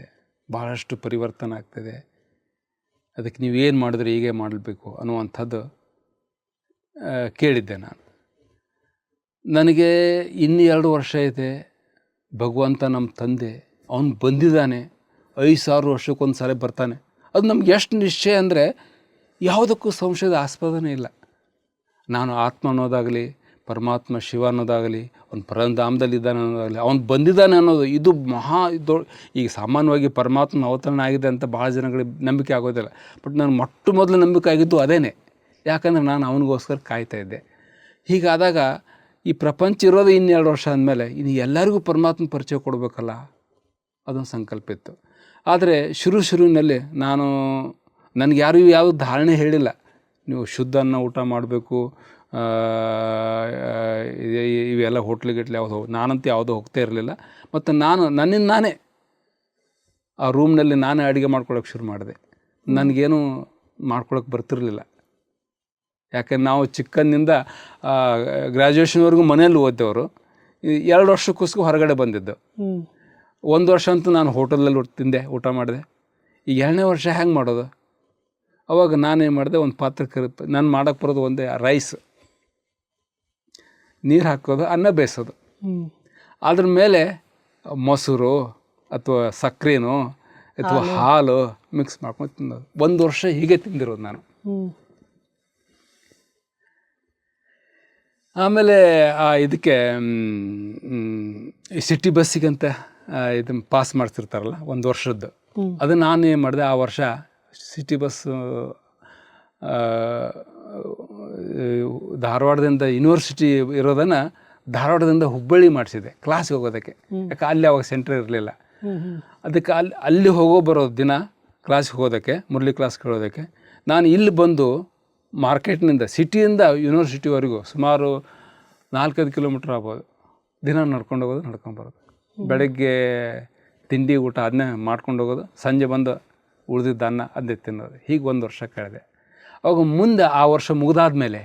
ಬಹಳಷ್ಟು ಪರಿವರ್ತನೆ ಆಗ್ತದೆ, ಅದಕ್ಕೆ ನೀವೇನು ಮಾಡಿದ್ರೆ ಹೀಗೆ ಮಾಡಬೇಕು ಅನ್ನುವಂಥದ್ದು ಕೇಳಿದ್ದೆ ನಾನು. ನನಗೆ ಇನ್ನು 2 ವರ್ಷ ಇದೆ, ಭಗವಂತ ನಮ್ಮ ತಂದೆ, ಅವನು ಬಂದಿದ್ದಾನೆ, 5000 ವರ್ಷಕ್ಕೊಂದು ಸಾರಿ ಬರ್ತಾನೆ. ಅದು ನಮ್ಗೆ ಎಷ್ಟು ನಿಶ್ಚಯ ಅಂದರೆ ಯಾವುದಕ್ಕೂ ಸಂಶಯದ ಆಸ್ಪದನೇ ಇಲ್ಲ. ನಾನು ಆತ್ಮ ಅನ್ನೋದಾಗಲಿ, ಪರಮಾತ್ಮ ಶಿವ ಅನ್ನೋದಾಗಲಿ, ಅವ್ನು ಪರಧಾಮದಲ್ಲಿ ಇದ್ದಾನೆ ಅನ್ನೋದಾಗಲಿ, ಅವ್ನು ಬಂದಿದ್ದಾನೆ ಅನ್ನೋದು ಇದು ಈಗ ಸಾಮಾನ್ಯವಾಗಿ ಪರಮಾತ್ಮನ ಅವತರಣ ಆಗಿದೆ ಅಂತ ಭಾಳ ಜನಗಳಿಗೆ ನಂಬಿಕೆ ಆಗೋದಿಲ್ಲ. ಬಟ್ ನಾನು ಮೊದಲು ನಂಬಿಕೆ ಆಗಿದ್ದು ಅದೇನೆ. ಯಾಕಂದರೆ ನಾನು ಅವನಿಗೋಸ್ಕರ ಕಾಯ್ತಾ ಇದ್ದೆ. ಹೀಗಾದಾಗ ಈ ಪ್ರಪಂಚ ಇರೋದು 2 ವರ್ಷ ಅಂದಮೇಲೆ ಇನ್ನು ಎಲ್ಲರಿಗೂ ಪರಮಾತ್ಮ ಪರಿಚಯ ಕೊಡಬೇಕಲ್ಲ, ಅದೊಂದು ಸಂಕಲ್ಪ ಇತ್ತು. ಆದರೆ ಶುರುವಿನಲ್ಲಿ ನನಗೆ ಯಾರೂ ಯಾವ ಧಾರಣೆ ಹೇಳಿಲ್ಲ, ನೀವು ಶುದ್ಧ ಅನ್ನ ಊಟ ಮಾಡಬೇಕು, ಇವೆಲ್ಲ ಹೋಟ್ಲಿಗಿಟ್ಲಿ ಯಾವುದು ನಾನಂತೂ ಯಾವುದೂ ಹೋಗ್ತಾ ಇರಲಿಲ್ಲ. ಮತ್ತು ನನ್ನಿಂದ ನಾನೇ ಆ ರೂಮ್ನಲ್ಲಿ ನಾನೇ ಅಡುಗೆ ಮಾಡ್ಕೊಳಕ್ಕೆ ಶುರು ಮಾಡಿದೆ. ನನಗೇನು ಮಾಡ್ಕೊಳಕ್ಕೆ ಬರ್ತಿರಲಿಲ್ಲ. ಯಾಕೆಂದ್ರೆ ನಾವು ಚಿಕ್ಕಂದಿನಿಂದ ಗ್ರ್ಯಾಜುಯೇಷನ್ವರೆಗೂ ಮನೆಯಲ್ಲಿ ಓದ್ದವರು. 2 ವರ್ಷಕ್ಕೋಸ್ಕರ ಹೊರಗಡೆ ಬಂದಿದ್ದು. 1 ವರ್ಷ ಅಂತೂ ನಾನು ಹೋಟೆಲಲ್ಲಿ ತಿಂದೆ, ಊಟ ಮಾಡಿದೆ. ಈಗ 2ನೇ ವರ್ಷ ಹೆಂಗೆ ಮಾಡೋದು? ಅವಾಗ ನಾನೇನು ಮಾಡಿದೆ, ಒಂದು ಪಾತ್ರಕ್ಕೆ ನಾನು ಮಾಡೋಕ್ಕೆ ಬರೋದು ಒಂದೇ, ರೈಸ್, ನೀರು ಹಾಕೋದು, ಅನ್ನ ಬೇಯಿಸೋದು, ಅದ್ರ ಮೇಲೆ ಮೊಸರು ಅಥವಾ ಸಕ್ಕರೆನೋ ಅಥವಾ ಹಾಲು ಮಿಕ್ಸ್ ಮಾಡ್ಕೊಂಡು ತಿನ್ನೋದು. 1 ವರ್ಷ ಹೀಗೆ ತಿಂದಿರೋದು ನಾನು. ಆಮೇಲೆ ಇದಕ್ಕೆ ಸಿಟಿ ಬಸ್ಸಿಗಂತ ಇದನ್ನು ಪಾಸ್ ಮಾಡ್ತಿರ್ತಾರಲ್ಲ 1 ವರ್ಷದ್ದು, ಅದು ನಾನು ಏನು ಮಾಡಿದೆ, ಆ ವರ್ಷ ಸಿಟಿ ಬಸ್ ಧಾರವಾಡದಿಂದ ಯೂನಿವರ್ಸಿಟಿ ಇರೋದನ್ನು ಧಾರವಾಡದಿಂದ ಹುಬ್ಬಳ್ಳಿ ಮಾಡಿಸಿದೆ ಕ್ಲಾಸಿಗೆ ಹೋಗೋದಕ್ಕೆ. ಯಾಕೆ ಅಲ್ಲಿ ಅವಾಗ ಸೆಂಟ್ರ್ ಇರಲಿಲ್ಲ. ಅದಕ್ಕೆ ಅಲ್ಲಿ ಬರೋದು ದಿನ ಕ್ಲಾಸಿಗೆ ಹೋಗೋದಕ್ಕೆ, ಮುರಳಿ ಕ್ಲಾಸ್ ಕೇಳೋದಕ್ಕೆ. ನಾನು ಇಲ್ಲಿ ಬಂದು ಮಾರ್ಕೆಟ್ನಿಂದ ಸಿಟಿಯಿಂದ ಯೂನಿವರ್ಸಿಟಿವರೆಗೂ ಸುಮಾರು 4-5 ಕಿಲೋಮೀಟ್ರ್ ಆಗ್ಬೋದು. ದಿನ ನಡ್ಕೊಂಡು ಹೋಗೋದು, ನಡ್ಕೊಂಬರೋದು. ಬೆಳಗ್ಗೆ ತಿಂಡಿ ಊಟ ಅದನ್ನೇ ಮಾಡ್ಕೊಂಡು ಹೋಗೋದು, ಸಂಜೆ ಬಂದು ಉಳಿದಿದ್ದ ಅನ್ನ ಅದೇ ತಿನ್ನೋದು. ಹೀಗೆ 1 ವರ್ಷ ಕಳೆದೆ. ಅವಾಗ ಮುಂದೆ ಆ ವರ್ಷ ಮುಗಿದಾದ್ಮೇಲೆ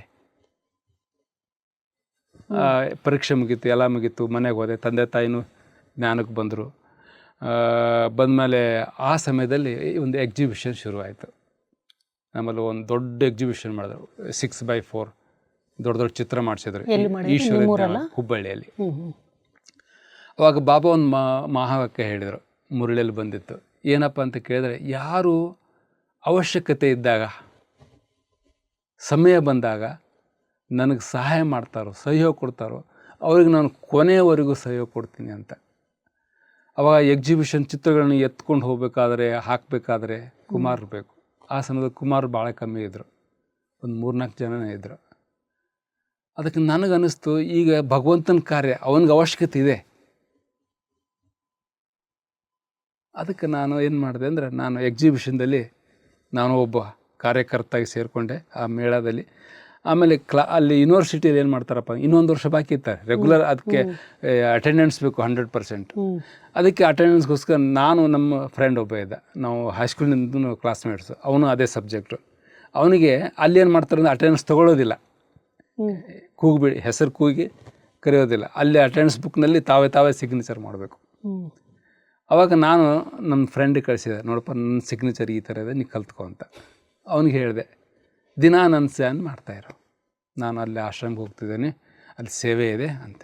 ಪರೀಕ್ಷೆ ಮುಗೀತು, ಎಲ್ಲ ಮುಗೀತು, ಮನೆಗೆ ಹೋದೆ. ತಂದೆ ತಾಯಿನೂ ಜ್ಞಾನಕ್ಕೆ ಬಂದರು. ಬಂದಮೇಲೆ ಆ ಸಮಯದಲ್ಲಿ ಒಂದು ಎಕ್ಸಿಬಿಷನ್ ಶುರುವಾಯಿತು. ನಮ್ಮಲ್ಲಿ ಒಂದು ದೊಡ್ಡ ಎಕ್ಸಿಬಿಷನ್ ಮಾಡಿದ್ರು, 6x4 ದೊಡ್ಡ ಚಿತ್ರ ಮಾಡಿಸಿದ್ರು ಈಶ್ವರ ಹುಬ್ಬಳ್ಳಿಯಲ್ಲಿ. ಅವಾಗ ಬಾಬಾ ಒಂದು ಮಹಾವಾಕ್ಯ ಹೇಳಿದರು, ಮುರಳಿಯಲ್ಲಿ ಬಂದಿತ್ತು. ಏನಪ್ಪ ಅಂತ ಕೇಳಿದ್ರೆ, ಯಾರು ಅವಶ್ಯಕತೆ ಇದ್ದಾಗ, ಸಮಯ ಬಂದಾಗ ನನಗೆ ಸಹಾಯ ಮಾಡ್ತಾರೋ, ಸಹಯೋಗ ಕೊಡ್ತಾರೋ, ಅವ್ರಿಗೆ ನಾನು ಕೊನೆಯವರೆಗೂ ಸಹಯೋಗ ಕೊಡ್ತೀನಿ ಅಂತ. ಅವಾಗ ಎಕ್ಸಿಬಿಷನ್ ಚಿತ್ರಗಳನ್ನ ಎತ್ಕೊಂಡು ಹೋಗಬೇಕಾದ್ರೆ, ಹಾಕಬೇಕಾದ್ರೆ ಕುಮಾರ್ ಬೇಕು. ಆ ಸಮಯದಲ್ಲಿ ಕುಮಾರ್ ಭಾಳ ಕಮ್ಮಿ ಇದ್ದರು, ಒಂದು 3-4 ಜನನೇ ಇದ್ದರು. ಅದಕ್ಕೆ ನನಗನ್ನಿಸ್ತು, ಈಗ ಭಗವಂತನ ಕಾರ್ಯ ಅವನಿಗೆ ಅವಶ್ಯಕತೆ ಇದೆ. ಅದಕ್ಕೆ ನಾನು ಏನು ಮಾಡಿದೆ ಅಂದರೆ, ನಾನು ಎಕ್ಸಿಬಿಷನ್ದಲ್ಲಿ ನಾನು ಒಬ್ಬ ಕಾರ್ಯಕರ್ತಾಗಿ ಸೇರಿಕೊಂಡೆ ಆ ಮೇಳದಲ್ಲಿ. ಆಮೇಲೆ ಅಲ್ಲಿ ಯೂನಿವರ್ಸಿಟಿಯಲ್ಲಿ ಏನು ಮಾಡ್ತಾರಪ್ಪ, ಇನ್ನೊಂದು ವರ್ಷ ಬಾಕಿ ಇರ್ತಾರೆ ರೆಗ್ಯುಲರ್, ಅದಕ್ಕೆ ಅಟೆಂಡೆನ್ಸ್ ಬೇಕು 100%. ಅದಕ್ಕೆ ಅಟೆಂಡೆನ್ಸ್ಗೋಸ್ಕರ ನಾನು, ನಮ್ಮ ಫ್ರೆಂಡ್ ಒಬ್ಬ ಇದ್ದ, ನಾವು ಹೈಸ್ಕೂಲಿನಿಂದ ಕ್ಲಾಸ್ಮೇಟ್ಸು, ಅವನು ಅದೇ ಸಬ್ಜೆಕ್ಟು. ಅವನಿಗೆ ಅಲ್ಲಿ ಏನು ಮಾಡ್ತಾರೆ ಅಂದರೆ ಅಟೆಂಡೆನ್ಸ್ ತೊಗೊಳ್ಳೋದಿಲ್ಲ, ಕೂಗಿಬಿಡಿ ಹೆಸರು ಕೂಗಿ ಕರೆಯೋದಿಲ್ಲ. ಅಲ್ಲಿ ಅಟೆಂಡೆನ್ಸ್ ಬುಕ್ನಲ್ಲಿ ತಾವೇ ಸಿಗ್ನೇಚರ್ ಮಾಡಬೇಕು. ಆವಾಗ ನಾನು ನನ್ನ ಫ್ರೆಂಡಿಗೆ ಕಳಿಸಿದೆ, ನೋಡಪ್ಪ ನನ್ನ ಸಿಗ್ನೇಚರ್ ಈ ಥರ ಇದೆ, ನೀ ಕಲ್ತ್ಕೊ ಅಂತ. ಅವನಿಗೆ ಹೇಳಿದೆ, ದಿನ ನನ್ನ ಸ್ಯಾನ್ ಮಾಡ್ತಾಯಿರೋ, ನಾನು ಅಲ್ಲಿ ಆಶ್ರಮಕ್ಕೆ ಹೋಗ್ತಿದ್ದೇನೆ, ಅಲ್ಲಿ ಸೇವೆ ಇದೆ ಅಂತ.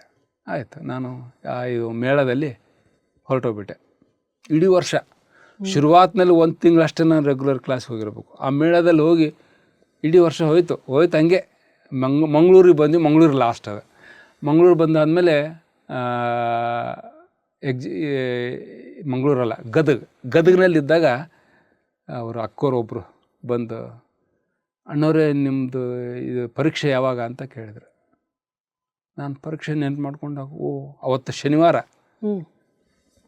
ಆಯಿತು, ನಾನು ಇದು ಮೇಳದಲ್ಲಿ ಹೊರಟೋಗ್ಬಿಟ್ಟೆ. ಇಡೀ ವರ್ಷ ಶುರುವಾತ್ನಲ್ಲಿ 1 ತಿಂಗಳಷ್ಟೇ ನಾನು ರೆಗ್ಯುಲರ್ ಕ್ಲಾಸ್ಗೆ ಹೋಗಿರ್ಬೇಕು. ಆ ಮೇಳದಲ್ಲಿ ಹೋಗಿ ಇಡೀ ವರ್ಷ ಹೋಯ್ತು ಹಂಗೆ. ಮಂಗಳೂರಿಗೆ ಬಂದು, ಮಂಗಳೂರು ಲಾಸ್ಟ್ ಅದು. ಮಂಗಳೂರು ಬಂದಾದಮೇಲೆ ಮಂಗಳೂರಲ್ಲ, ಗದಗ್ನಲ್ಲಿದ್ದಾಗ ಅವರು ಅಕ್ಕೋರೊಬ್ಬರು ಬಂದು, ಅಣ್ಣವರೇ ನಿಮ್ಮದು ಇದು ಪರೀಕ್ಷೆ ಯಾವಾಗ ಅಂತ ಕೇಳಿದ್ರು. ನಾನು ಪರೀಕ್ಷೆ ನೆನ್ಪು ಮಾಡ್ಕೊಂಡಾಗ, ಅವತ್ತು ಶನಿವಾರ,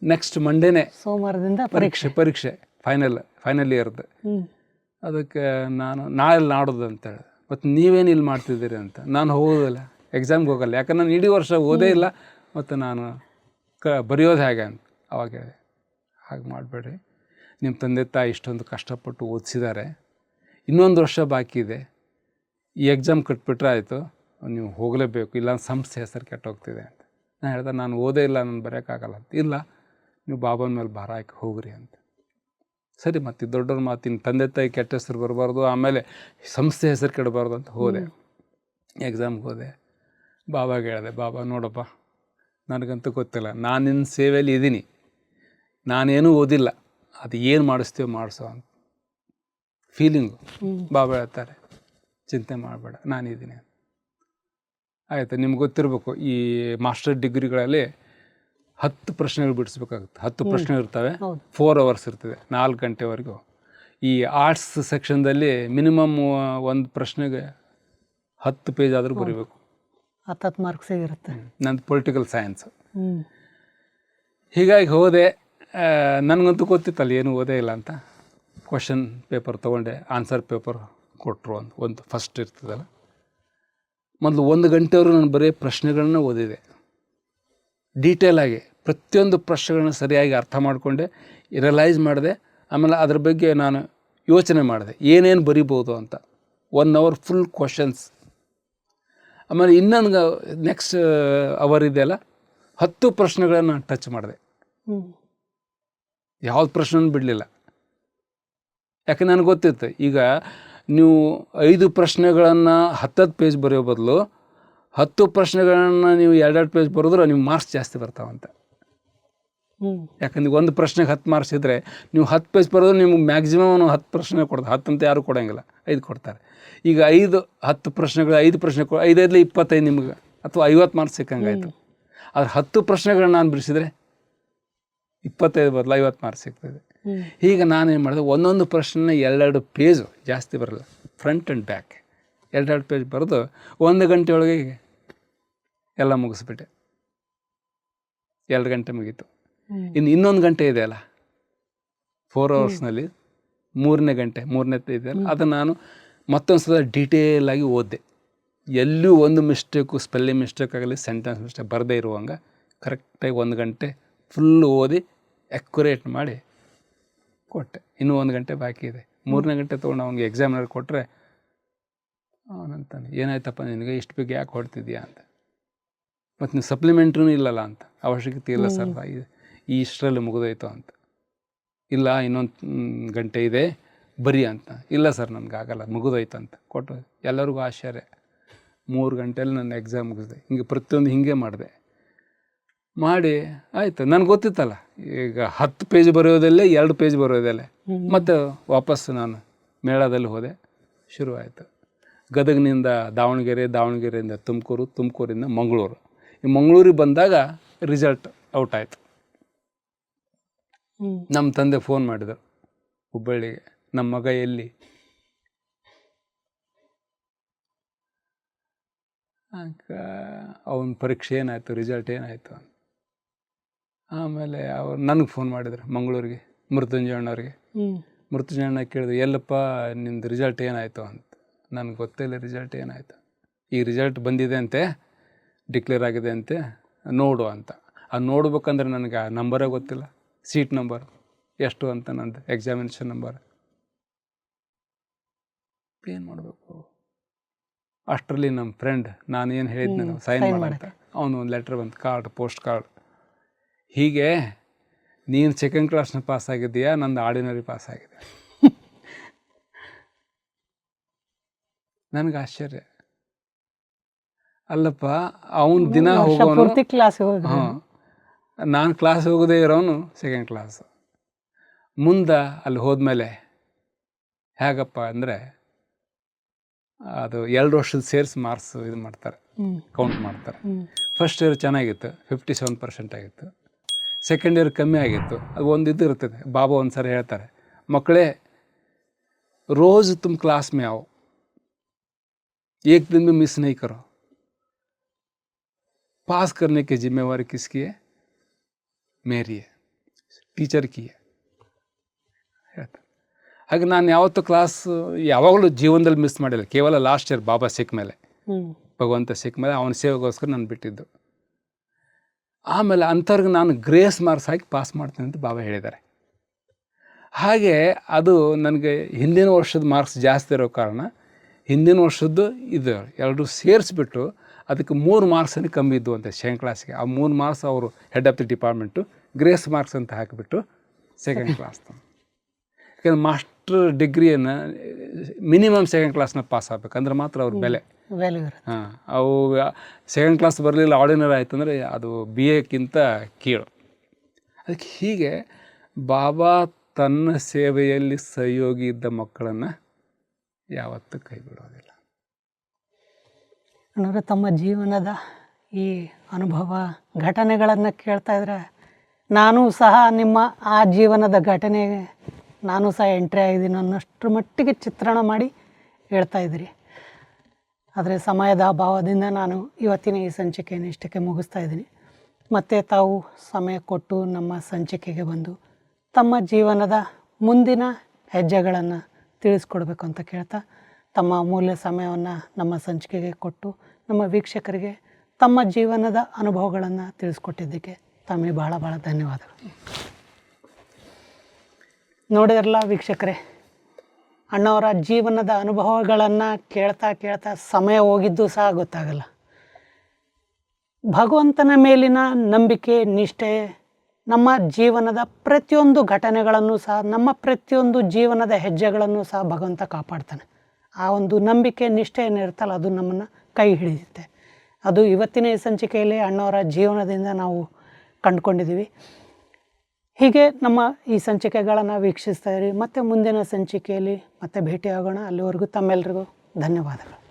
ನೆಕ್ಸ್ಟ್ ಮಂಡೇನೇ ಸೋಮವಾರದಿಂದ ಪರೀಕ್ಷೆ ಫೈನಲ್ ಇಯರ್ದು. ಅದಕ್ಕೆ ನಾನು ನಾಡೋದು ಅಂತೇಳಿ, ಮತ್ತು ನೀವೇನು ಇಲ್ಲಿ ಮಾಡ್ತಿದ್ದೀರಿ ಅಂತ. ನಾನು ಹೋಗೋದಿಲ್ಲ, ಎಕ್ಸಾಮ್ಗೆ ಹೋಗಲ್ಲ, ಯಾಕಂದ್ರೆ ನಾನು ಇಡೀ ವರ್ಷ ಓದೇ ಇಲ್ಲ, ಮತ್ತು ನಾನು ಬರೆಯೋದು ಹೇಗೆ ಅಂತ. ಅವಾಗ ಹೇಳಿದೆ, ಹಾಗೆ ಮಾಡಬೇಡ್ರಿ, ನಿಮ್ಮ ತಂದೆ ತಾಯಿ ಇಷ್ಟೊಂದು ಕಷ್ಟಪಟ್ಟು ಓದಿಸಿದ್ದಾರೆ, ಇನ್ನೊಂದು ವರ್ಷ ಬಾಕಿ ಇದೆ, ಈ ಎಕ್ಸಾಮ್ ಕಟ್ಬಿಟ್ರೆ ಆಯಿತು, ನೀವು ಹೋಗಲೇಬೇಕು, ಇಲ್ಲ ಸಂಸ್ಥೆ ಹೆಸರು ಕೆಟ್ಟೋಗ್ತಿದೆ ಅಂತ. ನಾನು ಹೇಳ್ದೆ, ನಾನು ಓದೇ ಇಲ್ಲ, ನಾನು ಬರೆಯೋಕ್ಕಾಗಲ್ಲ ಅಂತ. ಇಲ್ಲ, ನೀವು ಬಾಬನ ಮೇಲೆ ಭಾರ ಹಾಕಿ ಹೋಗ್ರಿ ಅಂತ. ಸರಿ, ಮತ್ತು ದೊಡ್ಡವ್ರ ಮಾತಿನ ತಂದೆ ತಾಯಿ ಕೆಟ್ಟ ಹೆಸರು ಬರಬಾರ್ದು, ಆಮೇಲೆ ಸಂಸ್ಥೆ ಹೆಸರು ಕೆಡಬಾರ್ದು ಅಂತ ಹೋದೆ. ಎಕ್ಸಾಮ್ಗೆ ಹೋದೆ. ಬಾಬಾಗೆ ಹೇಳಿದೆ, ಬಾಬಾ ನೋಡಪ್ಪ, ನನಗಂತೂ ಗೊತ್ತಿಲ್ಲ, ನಾನು ನಿನ್ನ ಸೇವೆಯಲ್ಲಿ ಇದ್ದೀನಿ, ನಾನೇನೂ ಓದಿಲ್ಲ, ಅದು ಏನು ಮಾಡಿಸ್ತೀವೋ ಮಾಡಿಸೋ ಅಂತ. ಫೀಲಿಂಗು. ಬಾಬಾ ಹೇಳ್ತಾರೆ ಚಿಂತೆ ಮಾಡಬೇಡ ನಾನಿದ್ದೀನಿ. ಆಯಿತು, ನಿಮ್ಗೆ ಗೊತ್ತಿರಬೇಕು ಈ ಮಾಸ್ಟರ್ ಡಿಗ್ರಿಗಳಲ್ಲಿ 10 ಪ್ರಶ್ನೆಗಳು ಬಿಡಿಸ್ಬೇಕಾಗುತ್ತೆ. 10 ಪ್ರಶ್ನೆ ಇರ್ತವೆ, 4 ಅವರ್ಸ್ ಇರ್ತದೆ, 4 ಗಂಟೆವರೆಗೂ. ಈ ಆರ್ಟ್ಸ್ ಸೆಕ್ಷನ್ದಲ್ಲಿ ಮಿನಿಮಮ್ ಒಂದು ಪ್ರಶ್ನೆಗೆ 10 ಪೇಜ್ ಆದರೂ ಬರೀಬೇಕು. 10 ಮಾರ್ಕ್ಸ್ ಇರುತ್ತೆ. ನಂದು ಪೊಲಿಟಿಕಲ್ ಸೈನ್ಸ್. ಹೀಗಾಗಿ ಹೋದೆ. ನನಗಂತೂ ಗೊತ್ತಿತ್ತಲ್ಲ ಏನು ಓದೇ ಇಲ್ಲ ಅಂತ. ಕ್ವಶನ್ ಪೇಪರ್ ತೊಗೊಂಡೆ, ಆನ್ಸರ್ ಪೇಪರ್ ಕೊಟ್ಟರು. ಒಂದು ಫಸ್ಟ್ ಇರ್ತದಲ್ಲ, ಮೊದಲು 1 ಗಂಟೆವರೆಗೂ ನಾನು ಬರೀ ಪ್ರಶ್ನೆಗಳನ್ನ ಓದಿದೆ. ಡೀಟೇಲಾಗಿ ಪ್ರತಿಯೊಂದು ಪ್ರಶ್ನೆಗಳನ್ನ ಸರಿಯಾಗಿ ಅರ್ಥ ಮಾಡಿಕೊಂಡೆ, ರಿಯಲೈಸ್ ಮಾಡಿದೆ. ಆಮೇಲೆ ಅದ್ರ ಬಗ್ಗೆ ನಾನು ಯೋಚನೆ ಮಾಡಿದೆ ಏನೇನು ಬರಿಬೋದು ಅಂತ. 1 ಅವರ್ ಫುಲ್ ಕ್ವಶನ್ಸ್. ಆಮೇಲೆ ಇನ್ನೊಂದು ನೆಕ್ಸ್ಟ್ ಅವರ್ ಇದೆಯಲ್ಲ, 10 ಪ್ರಶ್ನೆಗಳನ್ನು ನಾನು ಟಚ್ ಮಾಡಿದೆ. ಯಾವ್ದು ಪ್ರಶ್ನೆನೂ ಬಿಡಲಿಲ್ಲ. ಯಾಕೆ ನನಗೆ ಗೊತ್ತಿತ್ತು, ಈಗ ನೀವು 5 ಪ್ರಶ್ನೆಗಳನ್ನು 10 ಪೇಜ್ ಬರೆಯೋ ಬದಲು 10 ಪ್ರಶ್ನೆಗಳನ್ನು ನೀವು 2 ಪೇಜ್ ಬರೆದ್ರೆ ನೀವು ಮಾರ್ಕ್ಸ್ ಜಾಸ್ತಿ ಬರ್ತಾವಂತ. ಯಾಕಂದ್ರೆ 1 ಪ್ರಶ್ನೆಗೆ 10 ಮಾರ್ಕ್ಸ್ ಇದ್ದರೆ ನೀವು 10 ಪೇಜ್ ಬರೆದ್ರೆ ನಿಮ್ಗೆ ಮ್ಯಾಕ್ಸಿಮಮ್ 10 ಪ್ರಶ್ನೆ ಕೊಡ್ತಾರೆ. 10 ಅಂತ ಯಾರೂ ಕೊಡೋಂಗಿಲ್ಲ, 5 ಕೊಡ್ತಾರೆ. ಈಗ 10 ಪ್ರಶ್ನೆಗಳು 5 ಪ್ರಶ್ನೆ 5 25 ನಿಮ್ಗೆ ಅಥವಾ 50 ಮಾರ್ಕ್ಸ್ ಸಿಕ್ಕಂಗಾಯ್ತು. ಆದ್ರೆ 10 ಪ್ರಶ್ನೆಗಳನ್ನ ನಾನು ಬಿಡಿಸಿದ್ರೆ 25 ಬದಲು 50 ಮಾರ್ಕ್ಸ್ ಸಿಗ್ತದೆ. ಈಗ ನಾನೇನು ಮಾಡಿದೆ, ಒಂದೊಂದು ಪ್ರಶ್ನೆ 2 ಪೇಜು, ಜಾಸ್ತಿ ಬರಲ್ಲ, ಫ್ರಂಟ್ ಆ್ಯಂಡ್ ಬ್ಯಾಕ್ 2 ಪೇಜ್ ಬರೆದು 1 ಗಂಟೆ ಒಳಗೆ ಎಲ್ಲ ಮುಗಿಸ್ಬಿಟ್ಟೆ. 2 ಗಂಟೆ ಮುಗೀತು. ಇನ್ನೊಂದು ಗಂಟೆ ಇದೆಯಲ್ಲ 4 ಅವರ್ಸ್ನಲ್ಲಿ, ಮೂರನೇ ಇದೆಯಲ್ಲ, ಅದನ್ನು ನಾನು ಮತ್ತೊಂದು ಸಲ ಡೀಟೇಲಾಗಿ ಓದಿದೆ. ಎಲ್ಲೂ ಒಂದು ಮಿಸ್ಟೇಕು, ಸ್ಪೆಲ್ಲಿಂಗ್ ಮಿಸ್ಟೇಕ್ ಆಗಲಿ, ಸೆಂಟೆನ್ಸ್ ಮಿಸ್ಟೇಕ್ ಬರದೇ ಇರುವಂಗೆ ಕರೆಕ್ಟಾಗಿ 1 ಗಂಟೆ ಫುಲ್ಲು ಓದಿ ಅಕ್ಯುರೇಟ್ ಮಾಡಿ ಕೊಟ್ಟೆ. ಇನ್ನೂ 1 ಗಂಟೆ ಬಾಕಿ ಇದೆ. 3ನೇ ಗಂಟೆ ತೊಗೊಂಡು ಅವ್ನಿಗೆ ಎಕ್ಸಾಮಿನರ್ ಕೊಟ್ಟರೆ ಅವನಂತಾನೆ, ಏನಾಯ್ತಪ್ಪ ನಿನಗೆ ಇಷ್ಟು ಬೇಗ ಯಾಕೆ ಹೊಡ್ತಿದ್ಯಾ ಅಂತ. ಮತ್ತು ನೀವು ಸಪ್ಲಿಮೆಂಟ್ರೂ ಇಲ್ಲಲ್ಲ ಅಂತ. ಅವಶ್ಯಕತೆ ಇಲ್ಲ ಸರ್, ಈ ಇಷ್ಟರಲ್ಲಿ ಮುಗಿದೋಯ್ತು ಅಂತ. ಇಲ್ಲ ಇನ್ನೊಂದು ಗಂಟೆ ಇದೆ ಬರೀ ಅಂತ. ಇಲ್ಲ ಸರ್ ನನಗಾಗಲ್ಲ, ಮುಗಿದೋಯ್ತು ಅಂತ ಕೊಟ್ಟು ಎಲ್ಲರಿಗೂ ಆಶ್ಚರ್ಯ. 3 ಗಂಟೆಯಲ್ಲಿ ನನ್ನ ಎಕ್ಸಾಮ್ ಮುಗಿಸಿದೆ. ಹಿಂಗೆ ಪ್ರತಿಯೊಂದು ಹಿಂಗೆ ಮಾಡಿ ಆಯಿತು. ನನಗೆ ಗೊತ್ತಿತ್ತಲ್ಲ, ಈಗ 10 ಪೇಜ್ ಬರೆಯೋದಲ್ಲೇ 2 ಪೇಜ್ ಬರೆಯೋದಲ್ಲೇ. ಮತ್ತು ವಾಪಸ್ ನಾನು ಮೇಳದಲ್ಲಿ ಹೋದೆ. ಶುರುವಾಯಿತು. ಗದಗಿನಿಂದ ದಾವಣಗೆರೆ, ದಾವಣಗೆರೆಯಿಂದ ತುಮಕೂರು, ತುಮಕೂರಿಂದ ಮಂಗಳೂರು. ಈ ಮಂಗಳೂರಿಗೆ ಬಂದಾಗ ರಿಸಲ್ಟ್ ಔಟ್ ಆಯಿತು. ನಮ್ಮ ತಂದೆ ಫೋನ್ ಮಾಡಿದರು ಹುಬ್ಬಳ್ಳಿಗೆ, ನಮ್ಮ ಮಗ ಎಲ್ಲಿ? ಅವನ ಪರೀಕ್ಷೆ ಏನಾಯಿತು, ರಿಸಲ್ಟ್ ಏನಾಯಿತು ಅಂತ. ಆಮೇಲೆ ಅವ್ರು ನನಗೆ ಫೋನ್ ಮಾಡಿದ್ರು ಮಂಗಳೂರಿಗೆ, ಮೃತ್ಯುಂಜಯಣ್ಣವ್ರಿಗೆ. ಮೃತ್ಯುಂಜಯಣ್ಣ ಕೇಳಿದ್ರು, ಎಲ್ಲಪ್ಪ ನಿಮ್ಮದು ರಿಸಲ್ಟ್ ಏನಾಯಿತು ಅಂತ. ನನಗೆ ಗೊತ್ತಿಲ್ಲ ರಿಸಲ್ಟ್ ಏನಾಯಿತು. ಈ ರಿಸಲ್ಟ್ ಬಂದಿದೆ ಅಂತೆ, ಡಿಕ್ಲೇರ್ ಆಗಿದೆ ಅಂತೆ, ನೋಡು ಅಂತ. ಅದು ನೋಡ್ಬೇಕಂದ್ರೆ ನನಗೆ ಆ ನಂಬರೇ ಗೊತ್ತಿಲ್ಲ, ಸೀಟ್ ನಂಬರ್ ಎಷ್ಟು ಅಂತ, ನಂದು ಎಕ್ಸಾಮಿನೇಷನ್ ನಂಬರ್. ಏನು ಮಾಡಬೇಕು? ಅಷ್ಟರಲ್ಲಿ ನಮ್ಮ ಫ್ರೆಂಡ್ ನಾನು ಏನು ಹೇಳಿದ್ನಲ್ಲ ಸೈನ್ ಮಾಡಂತ, ಅವನು ಒಂದು ಲೆಟ್ರ್ ಬಂತು, ಪೋಸ್ಟ್ ಕಾರ್ಡ್. ಹೀಗೆ ನೀನು 2nd ಕ್ಲಾಸ್ನ ಪಾಸ್ ಆಗಿದ್ದೀಯಾ, ನಂದು ಆರ್ಡಿನರಿ ಪಾಸ್ ಆಗಿದೆ. ನನಗೆ ಆಶ್ಚರ್ಯ. ಅಲ್ಲಪ್ಪ, ಅವನು ದಿನ ಹೋಗೋನು, ಹಾಂ, ನಾನು ಕ್ಲಾಸ್ ಹೋಗೋದೇ ಇರೋನು 2nd ಕ್ಲಾಸ್. ಮುಂದೆ ಅಲ್ಲಿ ಹೋದ್ಮೇಲೆ ಹೇಗಪ್ಪ ಅಂದರೆ, ಅದು 2 ವರ್ಷದ ಸೇರಿಸಿ ಮಾರ್ಕ್ಸ್ ಇದು ಮಾಡ್ತಾರೆ, ಕೌಂಟ್ ಮಾಡ್ತಾರೆ. ಫಸ್ಟ್ ಇಯರ್ ಚೆನ್ನಾಗಿತ್ತು, 57% ಆಗಿತ್ತು. 2nd ಇಯರ್ ಕಮ್ಮಿ ಆಗಿತ್ತು. ಅದು ಒಂದು ಇದು ಇರ್ತದೆ, ಬಾಬಾ ಒಂದು ಸರಿ ಹೇಳ್ತಾರೆ, ಮಕ್ಕಳೇ ರೋज़ तुम क्लास में आओ, एक दिन भी मिस नहीं करो, पास करने की जिम्मेवारी किसकी है? मेरी है, टीचर की है ಹೇಳ್ತಾರೆ. ಹಾಗೆ ನಾನು ಯಾವತ್ತೂ ಕ್ಲಾಸ್ ಯಾವಾಗಲೂ ಜೀವನದಲ್ಲಿ ಮಿಸ್ ಮಾಡಿಲ್ಲ. ಕೇವಲ ಲಾಸ್ಟ್ ಇಯರ್ ಬಾಬಾ ಸಿಕ್ಕ ಮೇಲೆ, ಭಗವಂತ ಸಿಕ್ಕ ಮೇಲೆ ಅವನ ಸೇವೆಗೋಸ್ಕರ ನಾನು ಬಿಟ್ಟಿದ್ದು. ಆಮೇಲೆ ಅಂಥವ್ರಿಗೆ ನಾನು ಗ್ರೇಸ್ ಮಾರ್ಕ್ಸ್ ಹಾಕಿ ಪಾಸ್ ಮಾಡ್ತೀನಿ ಅಂತ ಬಾಬಾ ಹೇಳಿದ್ದಾರೆ. ಹಾಗೆ ಅದು ನನಗೆ ಹಿಂದಿನ ವರ್ಷದ ಮಾರ್ಕ್ಸ್ ಜಾಸ್ತಿ ಇರೋ ಕಾರಣ ಹಿಂದಿನ ವರ್ಷದ್ದು ಇದು 2 ಸೇರಿಸ್ಬಿಟ್ಟು ಅದಕ್ಕೆ 3 ಮಾರ್ಕ್ಸಲ್ಲಿ ಕಮ್ಮಿ ಇದ್ದು ಅಂತ 2nd ಕ್ಲಾಸ್ಗೆ. ಆ 3 ಮಾರ್ಕ್ಸ್ ಅವರು head of the department grace marks ಅಂತ ಹಾಕಿಬಿಟ್ಟು 2nd ಕ್ಲಾಸ್. ಯಾಕಂದ್ರೆ ಮಾಸ್ಟರ್ ಡಿಗ್ರಿಯನ್ನು ಮಿನಿಮಮ್ 2nd ಕ್ಲಾಸ್ನ ಪಾಸ್ ಆಗಬೇಕಂದ್ರೆ ಮಾತ್ರ ಅವ್ರ ಬೆಲೆ. ಹಾಂ, ಅವು 2nd ಕ್ಲಾಸ್ ಬರಲಿಲ್ಲ, ಆರ್ಡಿನರಿ ಆಯಿತು ಅಂದರೆ ಅದು BA ಕ್ಕಿಂತ ಕೀಳು. ಅದಕ್ಕೆ ಹೀಗೆ ಬಾಬಾ ತನ್ನ ಸೇವೆಯಲ್ಲಿ ಸಹಯೋಗಿ ಇದ್ದ ಮಕ್ಕಳನ್ನು ಯಾವತ್ತೂ ಕೈ ಬಿಡೋದಿಲ್ಲ. ಅಣ್ಣವ್ರೆ, ತಮ್ಮ ಜೀವನದ ಈ ಅನುಭವ ಘಟನೆಗಳನ್ನು ಕೇಳ್ತಾ ಇದ್ರೆ ನಾನು ಸಹ ನಿಮ್ಮ ಆ ಜೀವನದ ಘಟನೆಗೆ ನಾನು ಸಹ ಎಂಟ್ರಿ ಆಗಿದ್ದೀನಿ ಅನ್ನೋಷ್ಟರ ಮಟ್ಟಿಗೆ ಚಿತ್ರಣ ಮಾಡಿ ಹೇಳ್ತಾ ಇದ್ದೀರಿ. ಆದರೆ ಸಮಯದ ಅಭಾವದಿಂದ ನಾನು ಇವತ್ತಿನ ಈ ಸಂಚಿಕೆಯನ್ನು ಇಷ್ಟಕ್ಕೆ ಮುಗಿಸ್ತಾ ಇದ್ದೀನಿ. ಮತ್ತು ತಾವು ಸಮಯ ಕೊಟ್ಟು ನಮ್ಮ ಸಂಚಿಕೆಗೆ ಬಂದು ತಮ್ಮ ಜೀವನದ ಮುಂದಿನ ಹೆಜ್ಜೆಗಳನ್ನು ತಿಳಿಸ್ಕೊಡ್ಬೇಕು ಅಂತ ಕೇಳ್ತಾ, ತಮ್ಮ ಅಮೂಲ್ಯ ಸಮಯವನ್ನು ನಮ್ಮ ಸಂಚಿಕೆಗೆ ಕೊಟ್ಟು ನಮ್ಮ ವೀಕ್ಷಕರಿಗೆ ತಮ್ಮ ಜೀವನದ ಅನುಭವಗಳನ್ನು ತಿಳಿಸ್ಕೊಟ್ಟಿದ್ದಕ್ಕೆ ತಮಗೆ ಭಾಳ ಭಾಳ ಧನ್ಯವಾದಗಳು. ನೋಡಿದ್ರಲ್ಲ ವೀಕ್ಷಕರೇ, ಅಣ್ಣವರ ಜೀವನದ ಅನುಭವಗಳನ್ನು ಕೇಳ್ತಾ ಕೇಳ್ತಾ ಸಮಯ ಹೋಗಿದ್ದು ಸಹ ಗೊತ್ತಾಗಲ್ಲ. ಭಗವಂತನ ಮೇಲಿನ ನಂಬಿಕೆ, ನಿಷ್ಠೆ ನಮ್ಮ ಜೀವನದ ಪ್ರತಿಯೊಂದು ಘಟನೆಗಳನ್ನು ಸಹ, ನಮ್ಮ ಪ್ರತಿಯೊಂದು ಜೀವನದ ಹೆಜ್ಜೆಗಳನ್ನು ಸಹ ಭಗವಂತ ಕಾಪಾಡ್ತಾನೆ. ಆ ಒಂದು ನಂಬಿಕೆ, ನಿಷ್ಠೆ ಏನಿರುತ್ತಲ್ಲ, ಅದು ನಮ್ಮನ್ನು ಕೈ ಹಿಡಿಯುತ್ತೆ. ಅದು ಇವತ್ತಿನ ಈ ಸಂಚಿಕೆಯಲ್ಲಿ ಅಣ್ಣವರ ಜೀವನದಿಂದ ನಾವು ಕಂಡುಕೊಂಡಿದ್ದೀವಿ. ಹೀಗೆ ನಮ್ಮ ಈ ಸಂಚಿಕೆಗಳನ್ನು ವೀಕ್ಷಿಸ್ತಾ ಇರಿ. ಮತ್ತು ಮುಂದಿನ ಸಂಚಿಕೆಯಲ್ಲಿ ಮತ್ತೆ ಭೇಟಿಯಾಗೋಣ. ಅಲ್ಲಿವರೆಗೂ ತಮ್ಮೆಲ್ಲರಿಗೂ ಧನ್ಯವಾದಗಳು.